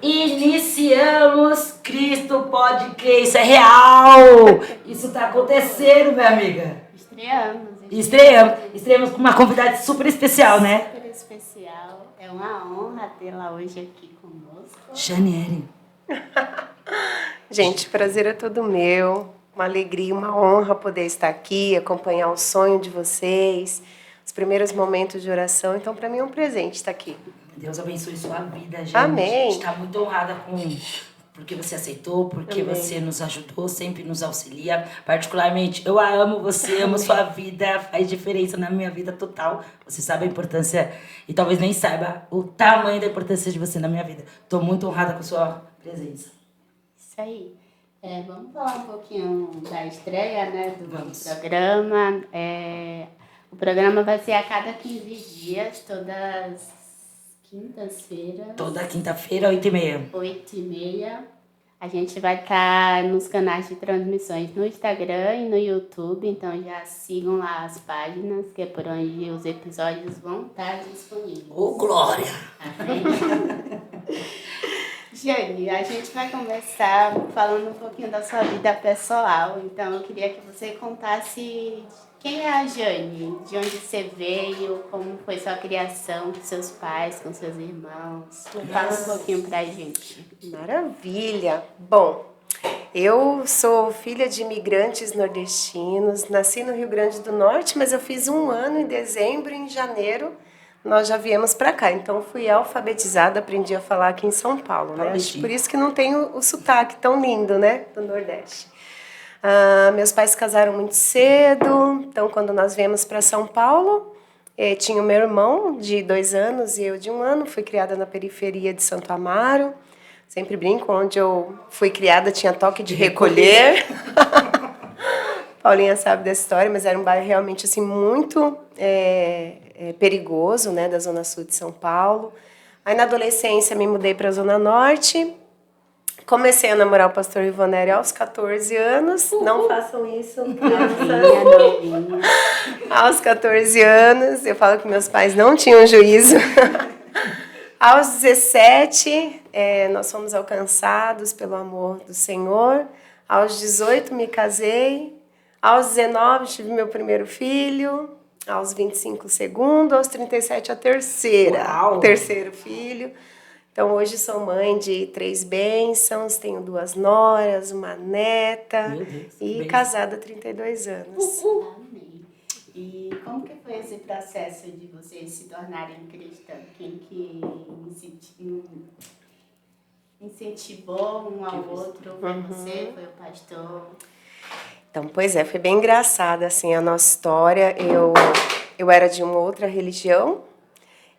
Iniciamos Cristo Pode Crer, isso é real! Isso tá acontecendo, minha amiga. Estreamos com uma convidada super especial, né? Super especial. É uma honra tê-la hoje aqui conosco. Janiele. Gente, prazer é todo meu. Uma alegria, uma honra poder estar aqui, acompanhar o sonho de vocês, os primeiros momentos de oração. Então, para mim é um presente estar aqui. Deus abençoe sua vida, gente. Amém. A gente está muito honrada porque você aceitou, porque Amém. você nos ajudou, sempre nos auxilia. Particularmente, eu a amo, você ama sua vida, faz diferença na minha vida total. Você sabe a importância, e talvez nem saiba o tamanho da importância de você na minha vida. Estou muito honrada com sua presença. Isso aí. Vamos falar um pouquinho da estreia, né, do programa. O programa vai ser a cada 15 dias, todas quintas-feiras. Toda quinta-feira, 8h30. 8h30. A gente vai estar nos canais de transmissões no Instagram e no YouTube, então já sigam lá as páginas, que é por onde os episódios vão estar disponíveis. Ô, glória! Amém? Jane, a gente vai começar falando um pouquinho da sua vida pessoal, então eu queria que você contasse quem é a Jane, de onde você veio, como foi sua criação com seus pais, com seus irmãos. Fala um pouquinho pra gente. Maravilha! Bom, eu sou filha de imigrantes nordestinos, nasci no Rio Grande do Norte, mas eu fiz 1 ano em dezembro e em janeiro nós já viemos para cá. Então fui alfabetizada, aprendi a falar aqui em São Paulo, né? Acho por isso que não tenho o sotaque tão lindo, né, do Nordeste. Meus pais se casaram muito cedo, então quando nós viemos para São Paulo, tinha o meu irmão de 2 anos e eu de 1 ano, fui criada na periferia de Santo Amaro. Sempre brinco, onde eu fui criada tinha toque de recolher. Paulinha sabe dessa história, mas era um bairro realmente assim muito perigoso, né, da Zona Sul de São Paulo. Aí na adolescência me mudei para a Zona Norte. Comecei a namorar o pastor Ivoneri aos 14 anos. Não façam isso, crianças. Aos 14 anos, eu falo que meus pais não tinham juízo. Aos 17, nós fomos alcançados pelo amor do Senhor. Aos 18, me casei. Aos 19, tive meu primeiro filho. Aos 25, o segundo. Aos 37, a terceira. Uau. O terceiro filho. Então, hoje sou mãe de 3 bênçãos, tenho 2 noras, uma neta. Meu Deus, E bênção. casada há 32 anos. Amém. E como que foi esse processo de vocês se tornarem cristãos? Quem que incentivou um ao outro? Foi você? Foi o pastor? Então, pois é, foi bem engraçada assim, a nossa história. Eu era de uma outra religião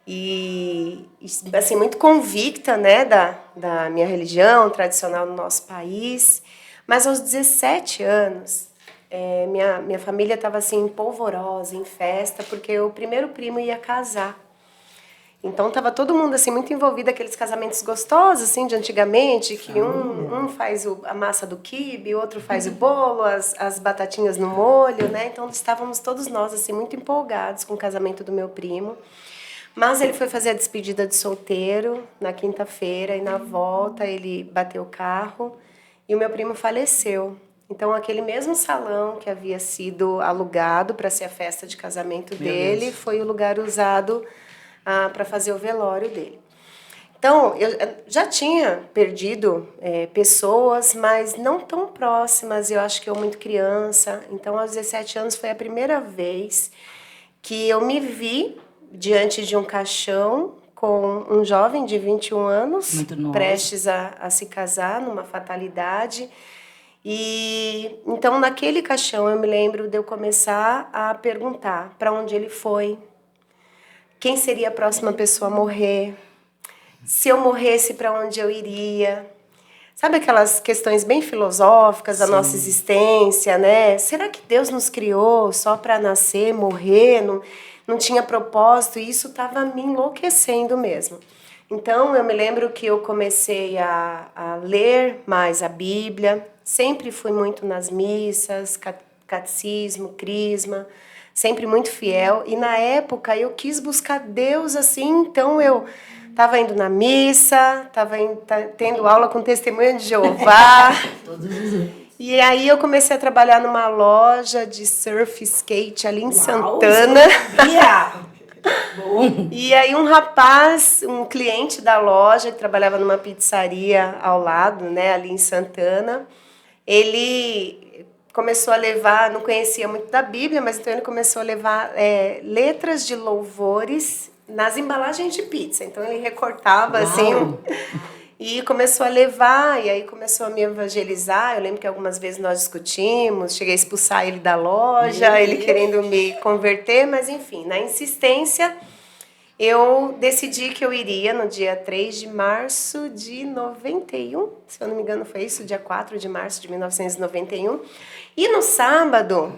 e assim, muito convicta, né, da minha religião tradicional no nosso país. Mas aos 17 anos, minha família estava assim, polvorosa, em festa, porque o primeiro primo ia casar. Então estava todo mundo assim muito envolvido, aqueles casamentos gostosos assim de antigamente, que um faz a massa do quibe, o outro faz o bolo, as batatinhas no molho, né? Então estávamos todos nós assim muito empolgados com o casamento do meu primo. Mas ele foi fazer a despedida de solteiro na quinta-feira e na volta ele bateu o carro e o meu primo faleceu. Então aquele mesmo salão que havia sido alugado para ser a festa de casamento dele foi o lugar usado para fazer o velório dele. Então, eu já tinha perdido pessoas, mas não tão próximas, eu acho que eu muito criança. Então, aos 17 anos foi a primeira vez que eu me vi diante de um caixão com um jovem de 21 anos, prestes a se casar, numa fatalidade. E então, naquele caixão, eu me lembro de eu começar a perguntar para onde ele foi, quem seria a próxima pessoa a morrer? Se eu morresse, para onde eu iria? Sabe aquelas questões bem filosóficas da nossa existência, né? Será que Deus nos criou só para nascer, morrer? Não tinha propósito? E isso estava me enlouquecendo mesmo. Então, eu me lembro que eu comecei a ler mais a Bíblia. Sempre fui muito nas missas, catecismo, crisma. Sempre muito fiel, e na época eu quis buscar Deus assim, então eu Tava indo na missa, tendo aula com Testemunha de Jeová. Todos os anos. E aí eu comecei a trabalhar numa loja de surf skate ali em Uau, Santana. Bom. E aí um rapaz, um cliente da loja, que trabalhava numa pizzaria ao lado, né, ali em Santana, ele começou a levar, não conhecia muito da Bíblia, mas então ele começou a levar letras de louvores nas embalagens de pizza. Então ele recortava assim e começou a levar, e aí começou a me evangelizar. Eu lembro que algumas vezes nós discutimos, cheguei a expulsar ele da loja, ele querendo me converter, mas enfim, na insistência, eu decidi que eu iria no dia 3 de março de 91, se eu não me engano foi isso, dia 4 de março de 1991. E no sábado,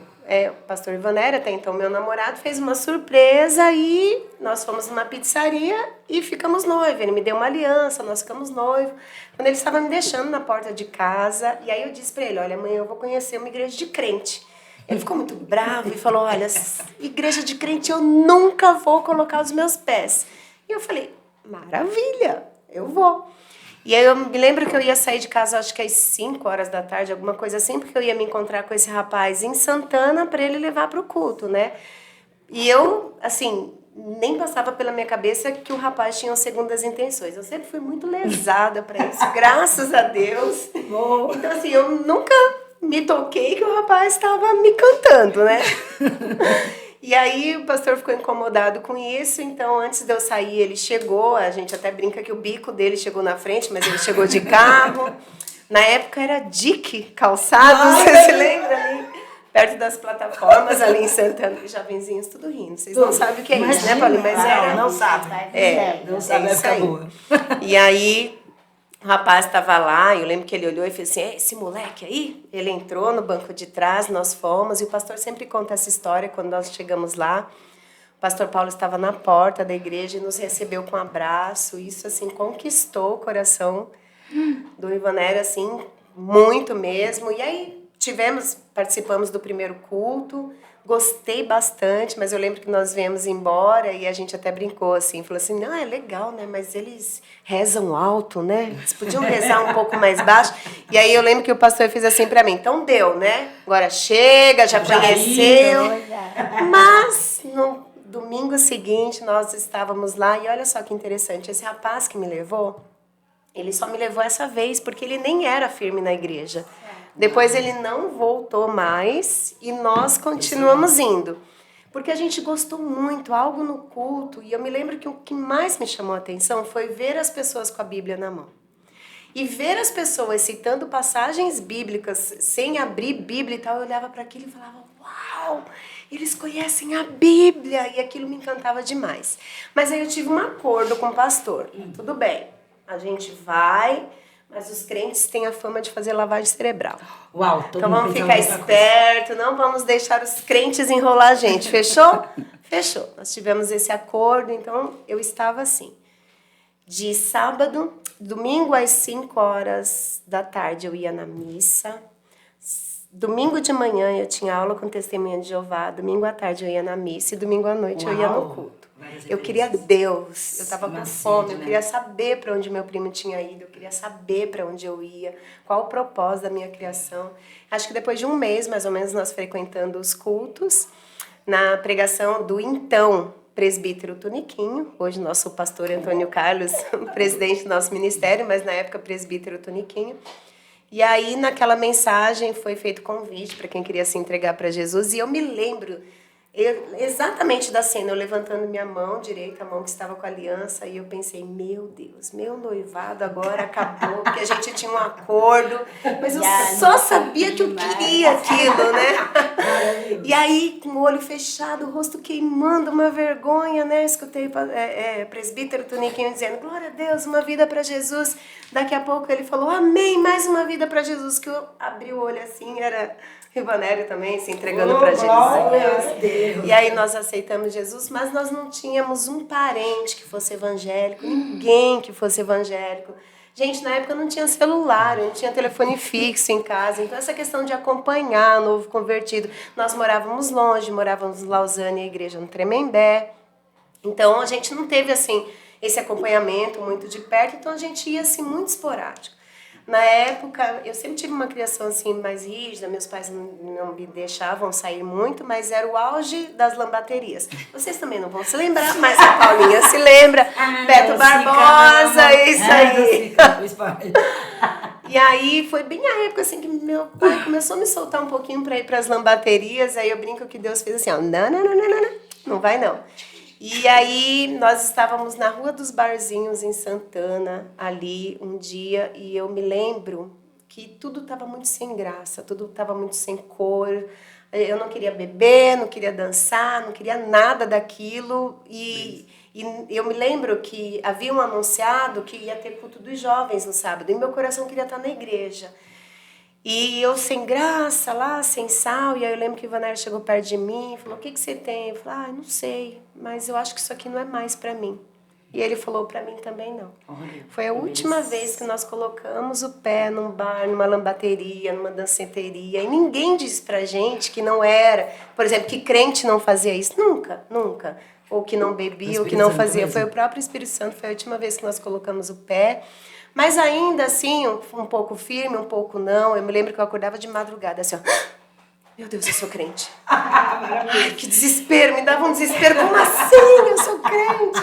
o pastor Ivanério, até então meu namorado, fez uma surpresa e nós fomos numa pizzaria e ficamos noivos. Ele me deu uma aliança, nós ficamos noivos. Quando ele estava me deixando na porta de casa, e aí eu disse para ele, olha, amanhã eu vou conhecer uma igreja de crente. Ele ficou muito bravo e falou, olha, igreja de crente eu nunca vou colocar os meus pés. E eu falei, maravilha, eu vou. E aí eu me lembro que eu ia sair de casa, acho que às 5 horas da tarde, alguma coisa assim, porque eu ia me encontrar com esse rapaz em Santana para ele levar para o culto, né? E eu, assim, nem passava pela minha cabeça que o rapaz tinha segundas intenções. Eu sempre fui muito lesada para isso, graças a Deus. Então, assim, eu nunca me toquei que o rapaz estava me cantando, né? E aí o pastor ficou incomodado com isso, então antes de eu sair ele chegou, a gente até brinca que o bico dele chegou na frente, mas ele chegou de carro. Na época era Dick Calçados, você se lembra ali? Perto das plataformas ali em Santana, os jovenzinhos tudo rindo. Vocês não sabem o que é isso, né, Paulinho? Mas era... Não sabe. Não sabe, isso aí. Boa. E aí o rapaz estava lá, eu lembro que ele olhou e fez assim, esse moleque aí? Ele entrou no banco de trás, nós fomos, e o pastor sempre conta essa história quando nós chegamos lá. O pastor Paulo estava na porta da igreja e nos recebeu com um abraço. Isso, assim, conquistou o coração do Ivanério, assim, muito mesmo. E aí participamos do primeiro culto, gostei bastante, mas eu lembro que nós viemos embora e a gente até brincou assim, falou assim, não, é legal, né, mas eles rezam alto, né, eles podiam rezar um pouco mais baixo. E aí eu lembro que o pastor fez assim pra mim, então deu, né, agora chega, já conheceu. Mas no domingo seguinte nós estávamos lá e olha só que interessante, esse rapaz que me levou, ele só me levou essa vez porque ele nem era firme na igreja. Depois ele não voltou mais e nós continuamos indo. Porque a gente gostou muito, algo no culto. E eu me lembro que o que mais me chamou a atenção foi ver as pessoas com a Bíblia na mão. E ver as pessoas citando passagens bíblicas sem abrir Bíblia e tal, eu olhava para aquilo e falava, uau, eles conhecem a Bíblia. E aquilo me encantava demais. Mas aí eu tive um acordo com o pastor. Tudo bem, a gente vai... Mas os crentes têm a fama de fazer lavagem cerebral. Uau, então vamos ficar esperto, não vamos deixar os crentes enrolar a gente. Fechou? Fechou. Nós tivemos esse acordo, então eu estava assim. De sábado, domingo às 5 horas da tarde eu ia na missa. Domingo de manhã eu tinha aula com Testemunha de Jeová. Domingo à tarde eu ia na missa e domingo à noite eu ia no culto. Eu queria Deus, eu estava com fome, eu queria saber para onde meu primo tinha ido, eu queria saber para onde eu ia, qual o propósito da minha criação. Acho que depois de um mês, mais ou menos, nós frequentando os cultos, na pregação do então presbítero Toniquinho, hoje nosso pastor Antônio Carlos, presidente do nosso ministério, mas na época presbítero Toniquinho. E aí naquela mensagem foi feito convite para quem queria se entregar para Jesus e eu me lembro... exatamente da cena, eu levantando minha mão direita, a mão que estava com a aliança, e eu pensei, meu Deus, meu noivado agora acabou, porque a gente tinha um acordo, mas eu só sabia que eu queria aquilo, né? E aí, com o olho fechado, o rosto queimando, uma vergonha, né? Escutei presbítero Toniquinho dizendo, glória a Deus, uma vida para Jesus. Daqui a pouco ele falou, amém, mais uma vida para Jesus, que eu abri o olho assim, era... Ivanério também se entregando para Jesus. E aí nós aceitamos Jesus, mas nós não tínhamos um parente que fosse evangélico, ninguém que fosse evangélico. Gente, na época não tinha celular, não tinha telefone fixo em casa, então essa questão de acompanhar o novo convertido. Nós morávamos longe, morávamos em Lausanne, a igreja no Tremembé. Então a gente não teve assim esse acompanhamento muito de perto, então a gente ia assim muito esporádico. Na época, eu sempre tive uma criação assim mais rígida, meus pais não me deixavam sair muito, mas era o auge das lambaterias. Vocês também não vão se lembrar, mas a Paulinha se lembra. Beto Barbosa, isso aí. E aí foi bem a época assim que meu pai começou a me soltar um pouquinho para ir para as lambaterias, aí eu brinco que Deus fez assim, ó, não vai não. E aí nós estávamos na Rua dos Barzinhos em Santana, ali um dia, e eu me lembro que tudo estava muito sem graça, tudo estava muito sem cor. Eu não queria beber, não queria dançar, não queria nada daquilo. E eu me lembro que havia um anunciado que ia ter culto dos jovens no sábado, e meu coração queria estar na igreja. E eu sem graça lá, sem sal, e aí eu lembro que o Ivanelli chegou perto de mim e falou, o que você tem? Eu falei, não sei, mas eu acho que isso aqui não é mais pra mim. E ele falou, pra mim também não. Foi a última vez que nós colocamos o pé num bar, numa lambateria, numa danceteria, e ninguém disse pra gente que não era, por exemplo, que crente não fazia isso, nunca. Ou que não bebia, ou que não fazia. Foi o próprio Espírito Santo, foi a última vez que nós colocamos o pé. Mas ainda assim, um pouco firme, um pouco não. Eu me lembro que eu acordava de madrugada, assim, ó. Meu Deus, eu sou crente. Ai, que desespero, me dava um desespero. Como assim? Eu sou crente.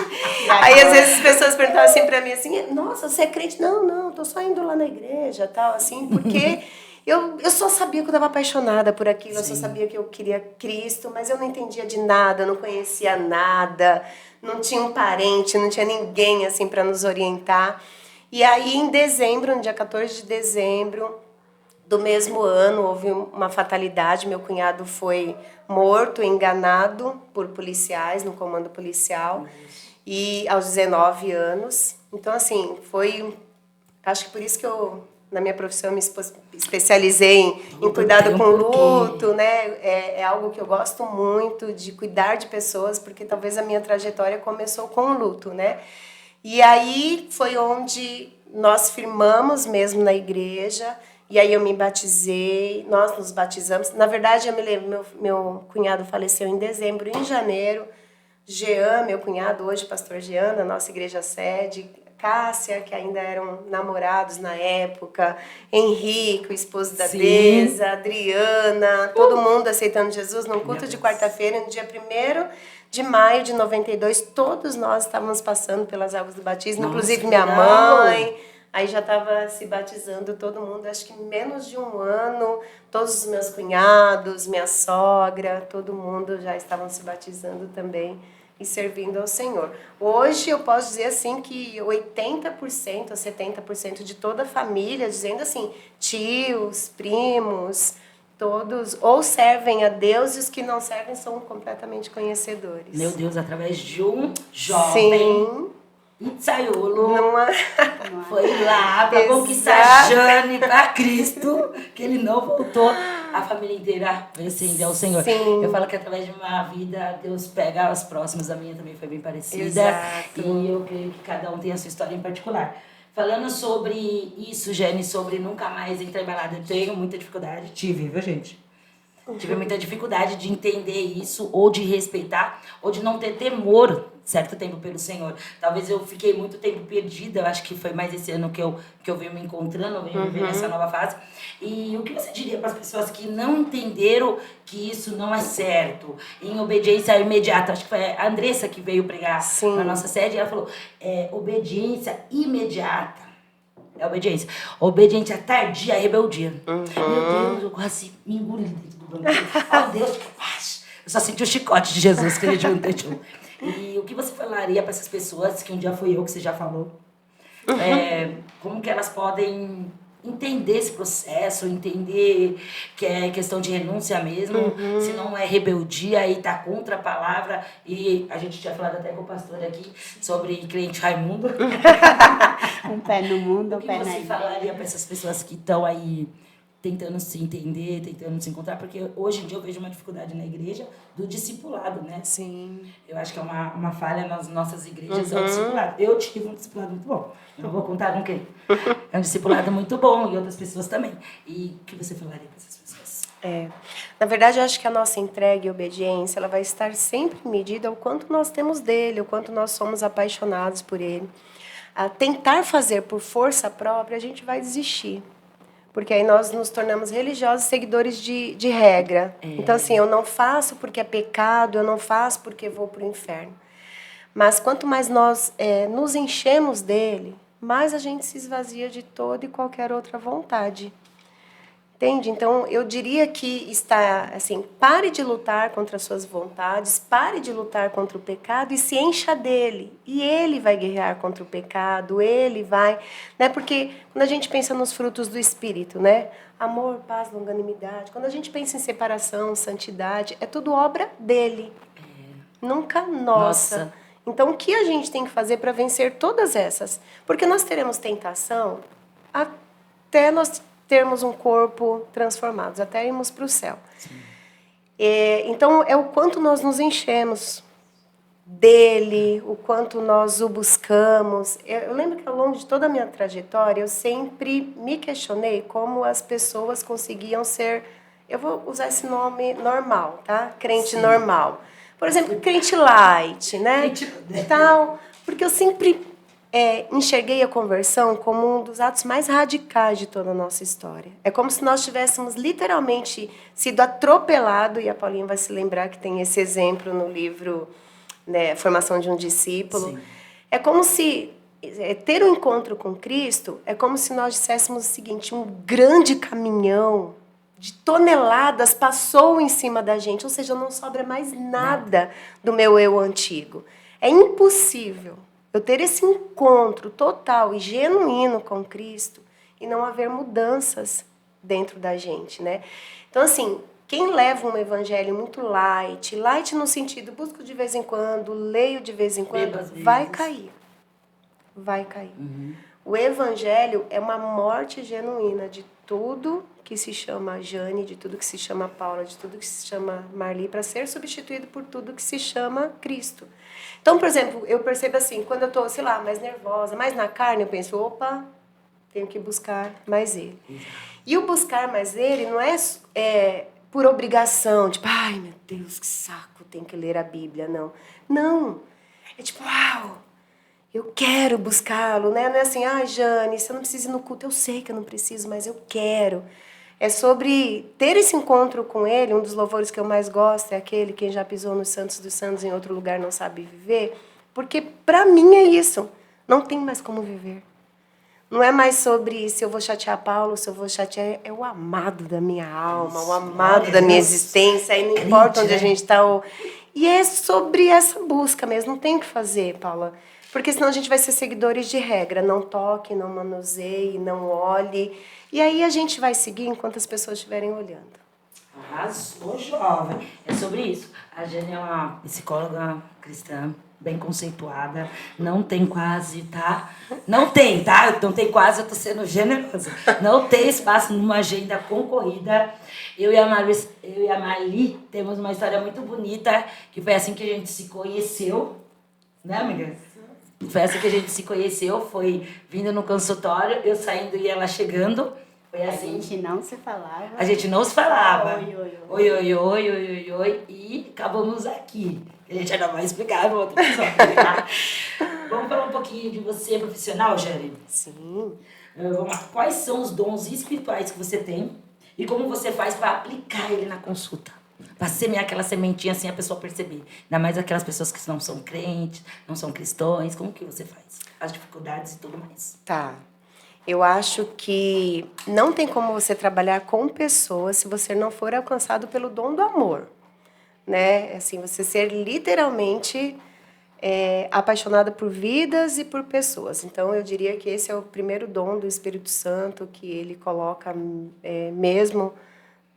Aí, às vezes, as pessoas perguntavam assim pra mim, assim, nossa, você é crente? Não, tô só indo lá na igreja, tal, assim, porque eu só sabia que eu estava apaixonada por aquilo, eu só sabia que eu queria Cristo, mas eu não entendia de nada, não conhecia nada, não tinha um parente, não tinha ninguém, assim, para nos orientar. E aí, em dezembro, no dia 14 de dezembro do mesmo ano, houve uma fatalidade. Meu cunhado foi morto, enganado por policiais, no comando policial, e aos 19 anos. Então, assim, foi... Acho que por isso que eu, na minha profissão, me especializei em cuidado com luto, né? É algo que eu gosto muito, de cuidar de pessoas, porque talvez a minha trajetória começou com o luto, né? E aí foi onde nós firmamos mesmo na igreja, e aí eu me batizei, nós nos batizamos. Na verdade, eu me lembro, meu cunhado faleceu em dezembro, em janeiro. Jean, meu cunhado, hoje pastor Jean, na nossa igreja sede, Cássia, que ainda eram namorados na época, Henrique, o esposo da Deza, Adriana, todo mundo aceitando Jesus num culto de quarta-feira, no dia 1º de maio de 92, todos nós estávamos passando pelas águas do batismo, inclusive minha mãe, aí já estava se batizando todo mundo, acho que em menos de um ano, todos os meus cunhados, minha sogra, todo mundo já estavam se batizando também e servindo ao Senhor. Hoje eu posso dizer assim que 80% a 70% de toda a família, dizendo assim, tios, primos, todos ou servem a Deus, e os que não servem são completamente conhecedores. Meu Deus, através de um jovem pizzaiolo, foi lá para conquistar Jane para Cristo, que ele não voltou, a família inteira veio se render ao Senhor. Sim. Eu falo que através de uma vida, Deus pega as próximas, a minha também foi bem parecida. Exato. E eu creio que cada um tem a sua história em particular. Falando sobre isso, Jane, sobre nunca mais entrar em balada, eu tenho muita dificuldade, tive, viu, gente? Tive muita dificuldade de entender isso, ou de respeitar, ou de não ter temor certo tempo pelo Senhor. Talvez eu fiquei muito tempo perdida, eu acho que foi mais esse ano que eu venho me encontrando, eu venho vivendo essa nova fase. E o que você diria para as pessoas que não entenderam que isso não é certo, em obediência imediata? Acho que foi a Andressa que veio pregar na nossa sede, e ela falou, obediência imediata. É obediência. Obediência tardia é rebeldia. Meu Deus, eu quase me engoli dentro do banco. Oh, Deus, que paz. Eu só senti o chicote de Jesus que ele deixou. E o que você falaria para essas pessoas, que um dia foi eu que você já falou, como que elas podem entender esse processo, entender que é questão de renúncia mesmo, se não é rebeldia e tá contra a palavra. E a gente tinha falado até com o pastor aqui sobre crente Raimundo. Um pé no mundo, um pé na igreja. O que você falaria para essas pessoas que estão aí tentando se entender, tentando se encontrar? Porque hoje em dia eu vejo uma dificuldade na igreja do discipulado, né? Sim. Eu acho que é uma falha nas nossas igrejas, é o discipulado. Eu tive um discipulado muito bom. Não vou contar com quem. É um discipulado muito bom, e outras pessoas também. E o que você falaria para essas pessoas? Na verdade, eu acho que a nossa entrega e obediência, ela vai estar sempre medida ao quanto nós temos dele, o quanto nós somos apaixonados por ele. A tentar fazer por força própria, a gente vai desistir. Porque aí nós nos tornamos religiosos seguidores de regra. Então, assim, eu não faço porque é pecado, eu não faço porque vou para o inferno. Mas quanto mais nós nos enchemos dele, mais a gente se esvazia de toda e qualquer outra vontade. Entende? Então, eu diria que está, assim, pare de lutar contra as suas vontades, pare de lutar contra o pecado e se encha dele. E ele vai guerrear contra o pecado, ele vai... Né? Porque quando a gente pensa nos frutos do Espírito, né? Amor, paz, longanimidade. Quando a gente pensa em separação, santidade, é tudo obra dele. Nunca nossa. Então, o que a gente tem que fazer para vencer todas essas? Porque nós teremos tentação até nós termos um corpo transformado, até irmos para o céu. Então, é o quanto nós nos enchemos dele, o quanto nós o buscamos. Eu lembro que ao longo de toda a minha trajetória, eu sempre me questionei como as pessoas conseguiam ser, eu vou usar esse nome normal, tá? Crente normal. Por exemplo, crente light, né? Tal, porque eu sempre enxerguei a conversão como um dos atos mais radicais de toda a nossa história. É como se nós tivéssemos literalmente sido atropelado, e a Paulinha vai se lembrar que tem esse exemplo no livro, né, Formação de um Discípulo. Sim. É como se ter um encontro com Cristo é como se nós disséssemos o seguinte: um grande caminhão de toneladas passou em cima da gente, ou seja, não sobra mais nada do meu eu antigo. É impossível eu ter esse encontro total e genuíno com Cristo e não haver mudanças dentro da gente, né? Então, assim, quem leva um evangelho muito light no sentido, busco de vez em quando, leio de vez em quando, vai cair. Vai cair. O evangelho é uma morte genuína de tudo que se chama Jane, de tudo que se chama Paula, de tudo que se chama Marli, para ser substituído por tudo que se chama Cristo. Então, por exemplo, eu percebo assim, quando eu estou, sei lá, mais nervosa, mais na carne, eu penso, opa, tenho que buscar mais ele. E o buscar mais ele não é por obrigação, tipo, ai, meu Deus, que saco, tenho que ler a Bíblia, não. Não, é tipo, uau, eu quero buscá-lo, né? Não é assim, ah, Jane, você não precisa ir no culto. Eu sei que eu não preciso, mas eu quero. É sobre ter esse encontro com ele. Um dos louvores que eu mais gosto é aquele: quem já pisou nos santos dos santos em outro lugar não sabe viver. Porque para mim é isso. Não tem mais como viver. Não é mais sobre se eu vou chatear Paulo, se eu vou chatear... É o amado da minha alma, o amado da minha existência. Aí não importa onde a gente está. E é sobre essa busca mesmo. Não tem o que fazer, Paula. Porque senão a gente vai ser seguidores de regra. Não toque, não manuseie, não olhe. E aí a gente vai seguir enquanto as pessoas estiverem olhando. Arrasou, jovem. É sobre isso. A Jane é uma psicóloga cristã, bem conceituada. Não tem quase, tá? Não tem, tá? Não tem quase, eu tô sendo generosa. Não tem espaço numa agenda concorrida. Eu e a Marli temos uma história muito bonita, que foi assim que a gente se conheceu. Né, amiga? Foi assim que a gente se conheceu, foi vindo no consultório, eu saindo e ela chegando. Foi assim. A gente não se falava. A gente não se falava. Oi, oi, oi. Oi, oi, oi, oi, oi, oi. E acabamos aqui. A gente ainda vai explicar no outro episódio, tá? Vamos falar um pouquinho de você profissional, Jane? Sim. Vamos lá. Quais são os dons espirituais que você tem e como você faz para aplicar ele na consulta? Para semear aquela sementinha assim a pessoa perceber. Ainda mais aquelas pessoas que não são crentes, não são cristãos. Como que você faz? As dificuldades e tudo mais. Tá. Eu acho que não tem como você trabalhar com pessoas se você não for alcançado pelo dom do amor. Né? Assim, você ser literalmente apaixonada por vidas e por pessoas. Então, eu diria que esse é o primeiro dom do Espírito Santo que ele coloca mesmo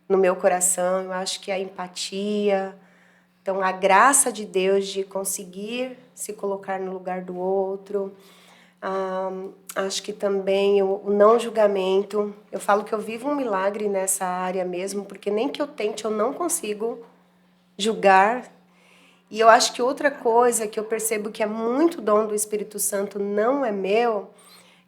no meu coração. Eu acho que a empatia, então a graça de Deus de conseguir se colocar no lugar do outro. Acho que também o não julgamento. Eu falo que eu vivo um milagre nessa área mesmo, porque nem que eu tente, eu não consigo julgar. E eu acho que outra coisa que eu percebo que é muito dom do Espírito Santo, não é meu,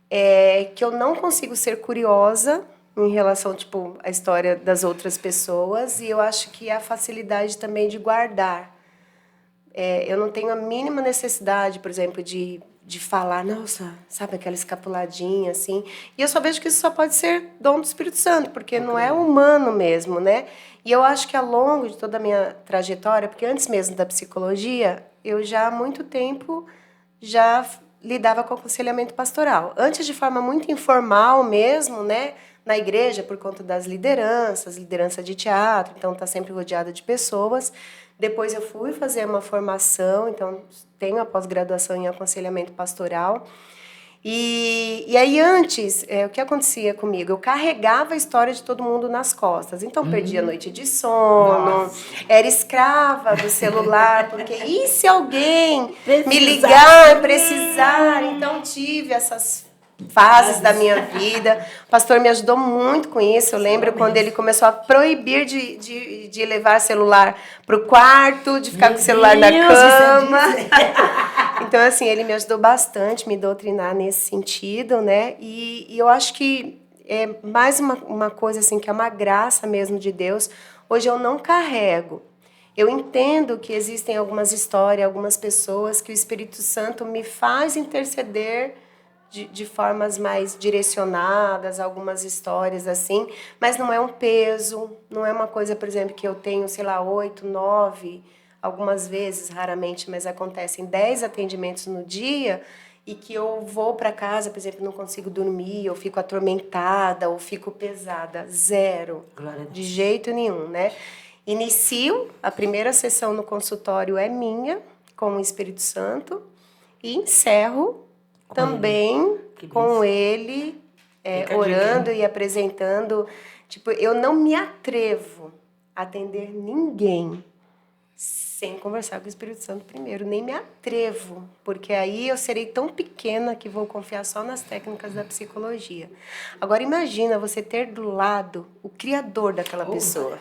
é que eu não consigo ser curiosa, em relação, tipo, à história das outras pessoas, e eu acho que a facilidade também de guardar. Eu não tenho a mínima necessidade, por exemplo, de falar, nossa, sabe, aquela escapuladinha, assim. E eu só vejo que isso só pode ser dom do Espírito Santo, porque não é humano mesmo, né? E eu acho que ao longo de toda a minha trajetória, porque antes mesmo da psicologia, eu já há muito tempo já lidava com aconselhamento pastoral. Antes de forma muito informal mesmo, né? Na igreja, por conta das lideranças, liderança de teatro, então está sempre rodeada de pessoas. Depois eu fui fazer uma formação, então tenho a pós-graduação em aconselhamento pastoral. E aí antes, o que acontecia comigo? Eu carregava a história de todo mundo nas costas. Então perdia noite de sono, era escrava do celular, porque e se alguém me ligar, precisar? Então tive essas fases da minha vida. O pastor me ajudou muito com isso. Eu lembro quando ele começou a proibir de levar celular para o quarto, de ficar com o celular na cama. Então, assim, ele me ajudou bastante, me doutrinar nesse sentido, né? E eu acho que é mais uma coisa, assim, que é uma graça mesmo de Deus. Hoje eu não carrego. Eu entendo que existem algumas histórias, algumas pessoas que o Espírito Santo me faz interceder de formas mais direcionadas, algumas histórias assim, mas não é um peso, não é uma coisa, por exemplo, que eu tenho, sei lá, 8, 9, algumas vezes, raramente, mas acontecem 10 atendimentos no dia e que eu vou para casa, por exemplo, não consigo dormir, eu fico atormentada, ou fico pesada. Zero. De jeito nenhum, né? Inicio, a primeira sessão no consultório é minha, com o Espírito Santo, e encerro também com ele orando e apresentando. Tipo, eu não me atrevo a atender ninguém sem conversar com o Espírito Santo primeiro. Nem me atrevo, porque aí eu serei tão pequena que vou confiar só nas técnicas da psicologia. Agora imagina você ter do lado o Criador daquela pessoa.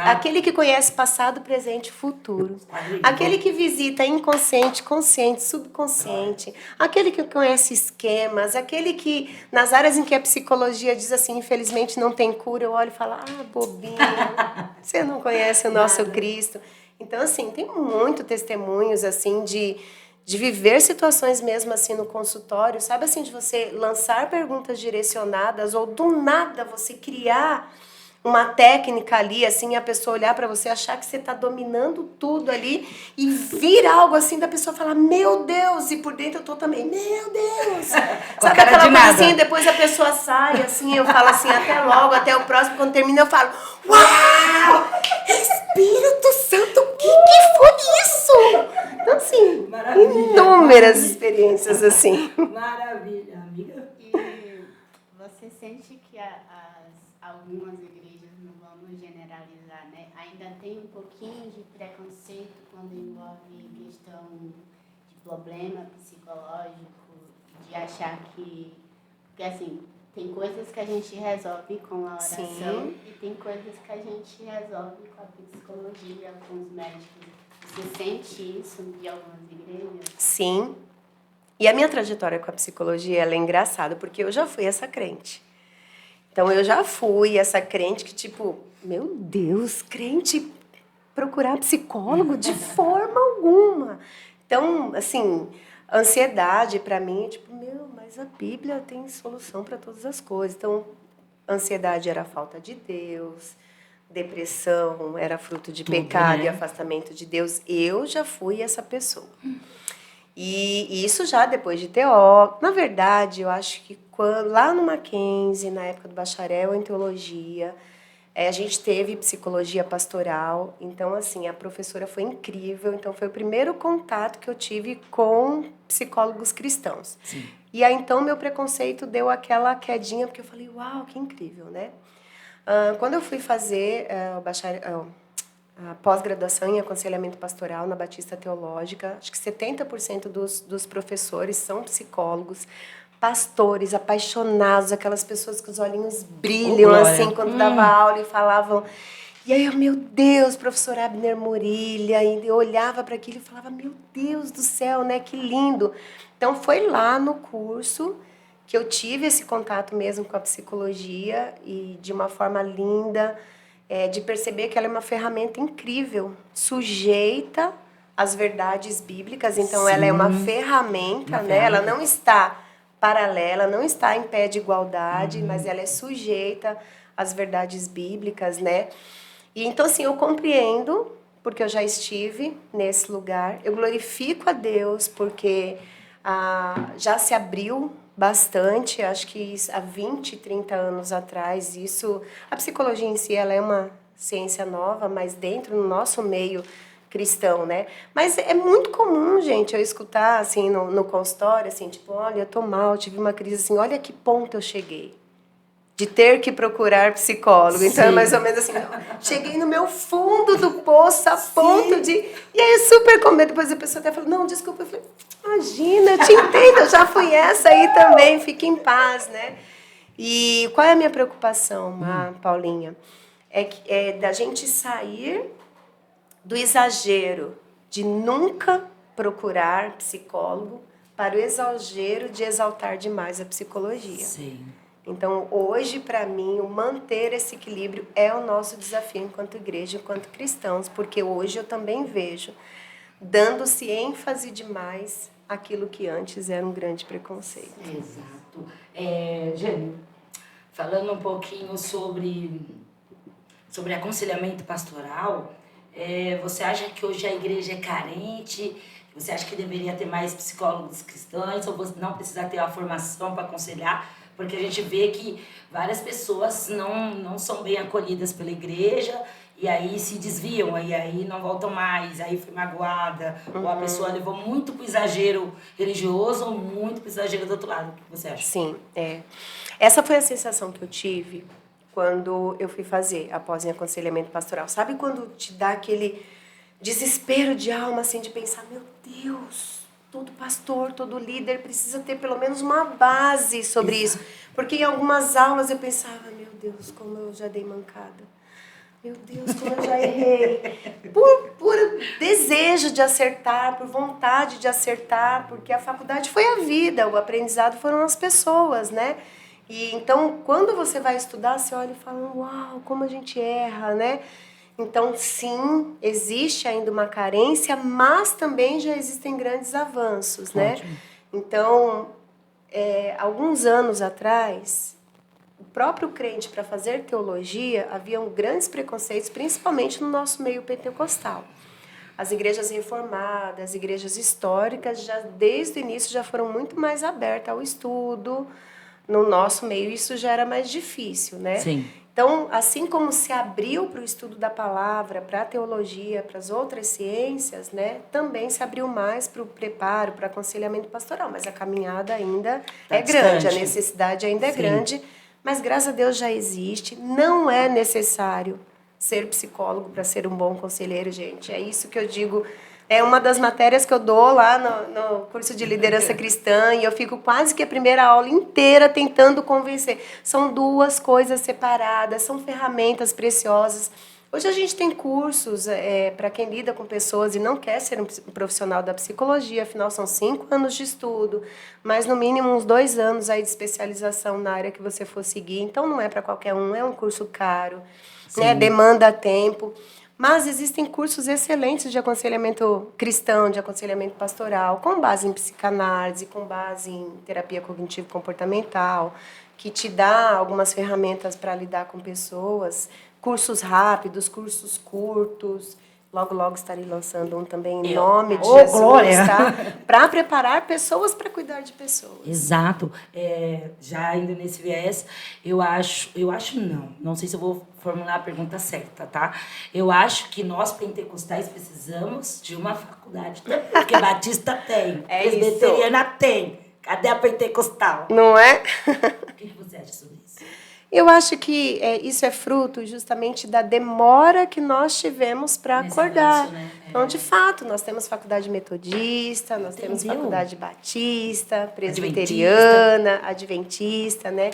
Aquele que conhece passado, presente e futuro. Aquele que visita inconsciente, consciente, subconsciente. Aquele que conhece esquemas. Aquele que, nas áreas em que a psicologia diz assim, infelizmente não tem cura, eu olho e falo, bobinho, você não conhece o nosso Cristo. Então, assim, tem muito testemunhos, assim, de viver situações mesmo, assim, no consultório. Sabe, assim, de você lançar perguntas direcionadas ou, do nada, você criar uma técnica ali, assim, a pessoa olhar para você, achar que você está dominando tudo ali e vir algo assim da pessoa falar, meu Deus, e por dentro eu tô também, meu Deus. Sabe aquela coisa assim, depois a pessoa sai, assim, eu falo assim, até logo, até o próximo, quando termina eu falo, uau, Espírito Santo, o que foi isso? Então, assim, inúmeras experiências assim. Maravilha, amiga. E você sente que algumas igrejas, não vamos generalizar, né? Ainda tem um pouquinho de preconceito quando envolve questão de problema psicológico, de achar que... Porque, assim, tem coisas que a gente resolve com a oração. Sim. E tem coisas que a gente resolve com a psicologia, com os médicos. Você sente isso de algumas igrejas? Sim. E a minha trajetória com a psicologia, ela é engraçada, porque eu já fui essa crente. Então, eu já fui essa crente que, tipo, meu Deus, crente procurar psicólogo de forma alguma. Então, assim, ansiedade para mim, tipo, mas a Bíblia tem solução para todas as coisas. Então, ansiedade era falta de Deus, depressão era fruto de pecado, né? E afastamento de Deus. Eu já fui essa pessoa. E isso já depois de teólogo. Na verdade, eu acho que lá no Mackenzie, na época do bacharel em teologia, a gente teve psicologia pastoral. Então, assim, a professora foi incrível. Então, foi o primeiro contato que eu tive com psicólogos cristãos. Sim. E aí, então, meu preconceito deu aquela quedinha, porque eu falei, uau, que incrível, né? Quando eu fui fazer a pós-graduação em aconselhamento pastoral na Batista Teológica, acho que 70% dos professores são psicólogos, pastores apaixonados, aquelas pessoas que os olhinhos brilham, assim, quando dava aula e falavam. E aí, meu Deus, professor Abner Murilha, e eu olhava para aquilo e falava, meu Deus do céu, né, que lindo. Então, foi lá no curso que eu tive esse contato mesmo com a psicologia e de uma forma linda, de perceber que ela é uma ferramenta incrível, sujeita às verdades bíblicas. Então, Sim. ela é uma ferramenta, né? Ela não está paralela, não está em pé de igualdade, mas ela é sujeita às verdades bíblicas, né? E então, assim, eu compreendo, porque eu já estive nesse lugar. Eu glorifico a Deus, porque já se abriu bastante, acho que há 20, 30 anos atrás, a psicologia em si, ela é uma ciência nova, mas dentro do nosso meio cristão, né? Mas é muito comum, gente, eu escutar, assim, no consultório, assim, tipo, olha, eu tô mal, tive uma crise, assim, olha que ponto eu cheguei de ter que procurar psicólogo. Então, é mais ou menos assim, cheguei no meu fundo do poço, a ponto de... E aí, super com medo, depois a pessoa até falou, não, desculpa. Eu falei, imagina, eu te entendo, eu já fui essa aí também, fique em paz, né? E qual é a minha preocupação, Paulinha? É da gente sair do exagero de nunca procurar psicólogo para o exagero de exaltar demais a psicologia. Sim. Então, hoje, para mim, o manter esse equilíbrio é o nosso desafio enquanto igreja, enquanto cristãos, porque hoje eu também vejo dando-se ênfase demais àquilo que antes era um grande preconceito. Exato. Jane, falando um pouquinho sobre aconselhamento pastoral, você acha que hoje a igreja é carente? Você acha que deveria ter mais psicólogos cristãos ou você não precisa ter a formação para aconselhar? Porque a gente vê que várias pessoas não são bem acolhidas pela igreja e aí se desviam, e aí não voltam mais, aí foi magoada, ou a pessoa levou muito pro exagero religioso ou muito pro exagero do outro lado. O que você acha? Sim, essa foi a sensação que eu tive quando eu fui fazer após em aconselhamento pastoral. Sabe quando te dá aquele desespero de alma, assim, de pensar, meu Deus, todo pastor, todo líder precisa ter pelo menos uma base sobre isso. Porque em algumas aulas eu pensava, meu Deus, como eu já dei mancada. Meu Deus, como eu já errei. Por desejo de acertar, por vontade de acertar, porque a faculdade foi a vida, o aprendizado foram as pessoas, né? E então, quando você vai estudar, você olha e fala, uau, como a gente erra, né? Então, sim, existe ainda uma carência, mas também já existem grandes avanços, né? Ótimo. Então, alguns anos atrás, o próprio crente, para fazer teologia, haviam grandes preconceitos, principalmente no nosso meio pentecostal. As igrejas reformadas, as igrejas históricas, já desde o início já foram muito mais abertas ao estudo. No nosso meio, isso já era mais difícil, né? Sim. Então, assim como se abriu para o estudo da palavra, para a teologia, para as outras ciências, né, também se abriu mais para o preparo, para o aconselhamento pastoral. Mas a caminhada ainda é grande, a necessidade ainda é grande, mas graças a Deus já existe. Não é necessário ser psicólogo para ser um bom conselheiro, gente. É isso que eu digo. É uma das matérias que eu dou lá no curso de liderança cristã e eu fico quase que a primeira aula inteira tentando convencer. São duas coisas separadas, são ferramentas preciosas. Hoje a gente tem cursos para quem lida com pessoas e não quer ser um profissional da psicologia, afinal são 5 anos de estudo, mas no mínimo uns 2 anos aí de especialização na área que você for seguir. Então não é para qualquer um, é um curso caro, né? Demanda tempo. Mas existem cursos excelentes de aconselhamento cristão, de aconselhamento pastoral, com base em psicanálise, com base em terapia cognitivo-comportamental, que te dá algumas ferramentas para lidar com pessoas, cursos rápidos, cursos curtos. Logo, logo estarei lançando um também em nome de Jesus, glória! Tá? Para preparar pessoas para cuidar de pessoas. Exato. Já indo nesse viés, eu acho não sei se eu vou formular a pergunta certa, tá? Eu acho que nós pentecostais precisamos de uma faculdade também, porque Batista tem, Presbiteriana tem. Cadê a pentecostal? Não é? O que você acha sobre isso? Eu acho que isso é fruto justamente da demora que nós tivemos para acordar. Avanço, né? Então, de fato, nós temos faculdade metodista, nós temos faculdade batista, presbiteriana, adventista, né?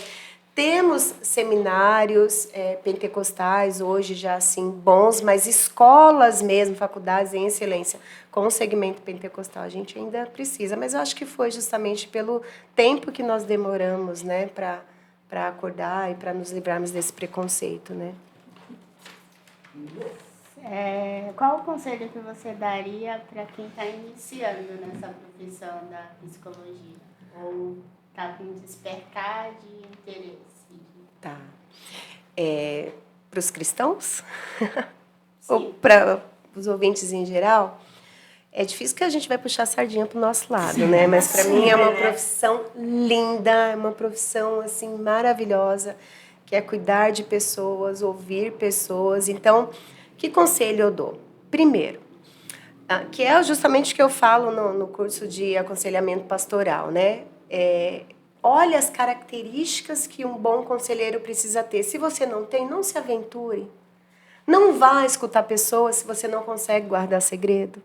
Temos seminários pentecostais hoje já assim bons, mas escolas mesmo, faculdades em excelência com o segmento pentecostal a gente ainda precisa. Mas eu acho que foi justamente pelo tempo que nós demoramos, né, para acordar e para nos livrarmos desse preconceito, né? Qual o conselho que você daria para quem está iniciando nessa profissão da psicologia? Ou está com despertar de interesse? Tá. Para os cristãos? Ou Sim. para os ouvintes em geral? É difícil que a gente vai puxar a sardinha para o nosso lado, né? Mas para mim é uma profissão linda, é uma profissão assim maravilhosa, que é cuidar de pessoas, ouvir pessoas. Então, que conselho eu dou? Primeiro, que é justamente o que eu falo no curso de aconselhamento pastoral, né? Olha as características que um bom conselheiro precisa ter. Se você não tem, não se aventure. Não vá escutar pessoas se você não consegue guardar segredo.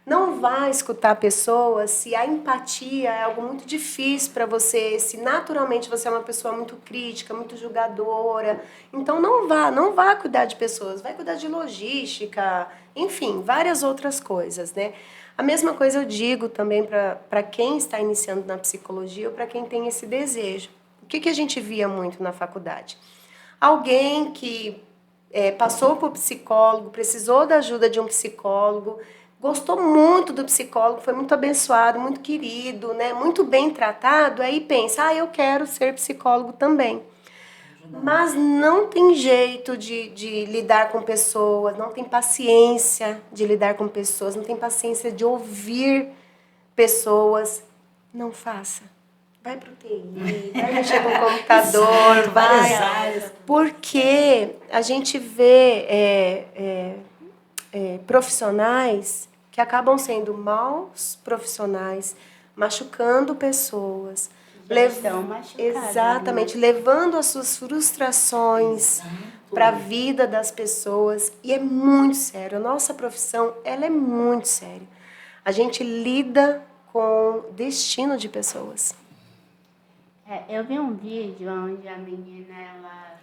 Não vá escutar pessoas se a empatia é algo muito difícil para você, se naturalmente você é uma pessoa muito crítica, muito julgadora. Então não vá cuidar de pessoas, vai cuidar de logística, enfim, várias outras coisas, né? A mesma coisa eu digo também para quem está iniciando na psicologia ou para quem tem esse desejo. O que a gente via muito na faculdade? Alguém que passou por psicólogo, precisou da ajuda de um psicólogo, gostou muito do psicólogo, foi muito abençoado, muito querido, né? Muito bem tratado, aí pensa, eu quero ser psicólogo também. Mas não tem jeito de lidar com pessoas, não tem paciência de lidar com pessoas, não tem paciência de ouvir pessoas. Não faça. Vai pro TI, vai mexer com o computador, Exato, várias áreas. Porque a gente vê profissionais que acabam sendo maus profissionais, machucando pessoas. Estão machucadas, Exatamente, né? levando as suas frustrações para a vida das pessoas. E é muito sério. A nossa profissão, ela é muito séria. A gente lida com o destino de pessoas. Eu vi um vídeo onde a menina ela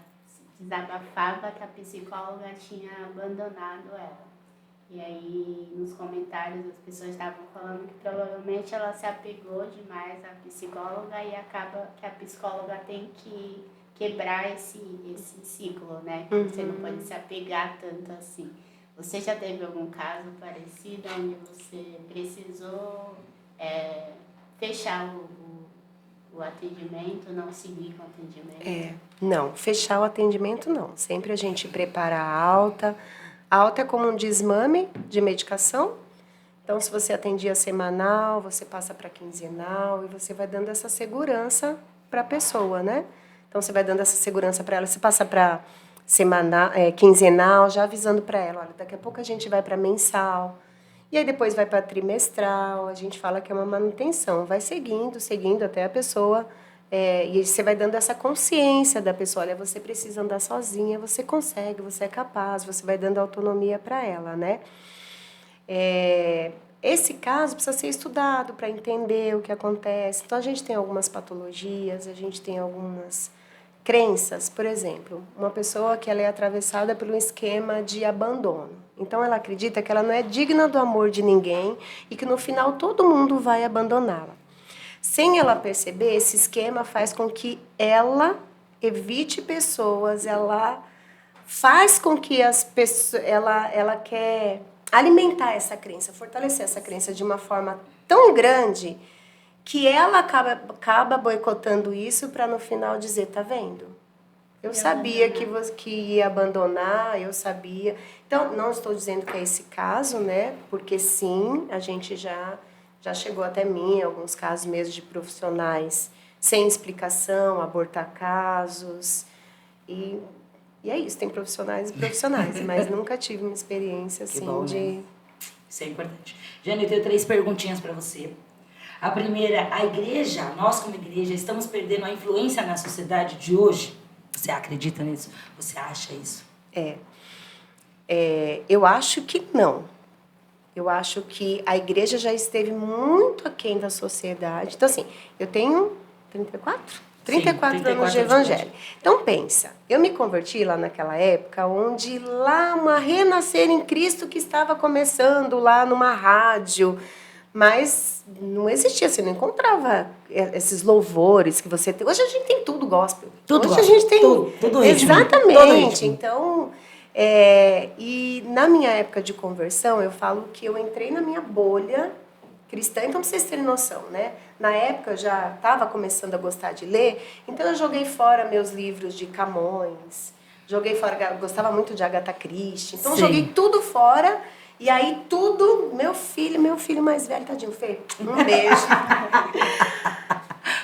desabafava que a psicóloga tinha abandonado ela. E aí, nos comentários, as pessoas estavam falando que provavelmente ela se apegou demais à psicóloga e acaba que a psicóloga tem que quebrar esse ciclo, né? Você não pode se apegar tanto assim. Você já teve algum caso parecido onde você precisou fechar o atendimento, não seguir com o atendimento? Não, fechar o atendimento não. Sempre a gente prepara a alta. A alta é como um desmame de medicação. Então, se você atendia semanal, você passa para quinzenal e você vai dando essa segurança para a pessoa, né? Então, você vai dando essa segurança para ela. Você passa para semanal, quinzenal, já avisando para ela, olha, daqui a pouco a gente vai para mensal. E aí depois vai para trimestral, a gente fala que é uma manutenção. Vai seguindo até a pessoa... e você vai dando essa consciência da pessoa, olha, você precisa andar sozinha, você consegue, você é capaz, você vai dando autonomia para ela, né? Esse caso precisa ser estudado para entender o que acontece. Então, a gente tem algumas patologias, a gente tem algumas crenças, por exemplo, uma pessoa que ela é atravessada por um esquema de abandono. Então, ela acredita que ela não é digna do amor de ninguém e que no final todo mundo vai abandoná-la. Sem ela perceber, esse esquema faz com que ela evite pessoas, ela faz com que as pessoas, ela quer alimentar essa crença, fortalecer essa crença de uma forma tão grande que ela acaba boicotando isso para no final dizer, tá vendo? Eu sabia que ia abandonar, eu sabia. Então, não estou dizendo que é esse caso, né? Porque sim, a gente já chegou até mim, alguns casos mesmo de profissionais sem explicação, abortar casos. E é isso, tem profissionais e profissionais, mas nunca tive uma experiência assim bom, de... né? Isso é importante. Jane, eu tenho 3 perguntinhas para você. A primeira, a igreja, nós como igreja, estamos perdendo a influência na sociedade de hoje? Você acredita nisso? Você acha isso? Eu acho que não. Eu acho que a igreja já esteve muito aquém da sociedade. Então, assim, eu tenho 34, 34 anos de evangelho. Então, pensa, eu me converti lá naquela época, onde lá uma renascer em Cristo que estava começando lá numa rádio, mas não existia, você não encontrava esses louvores que você tem. Hoje a gente tem tudo gospel. Tudo Hoje gospel, a gente tem... tudo ritmo, Exatamente. todo ritmo. Então, e na minha época de conversão, eu falo que eu entrei na minha bolha cristã, então pra vocês terem noção, né? Na época eu já estava começando a gostar de ler, então eu joguei fora meus livros de Camões, joguei fora, eu gostava muito de Agatha Christie, então eu joguei tudo fora, e aí tudo, meu filho mais velho, tadinho, Fê, um beijo.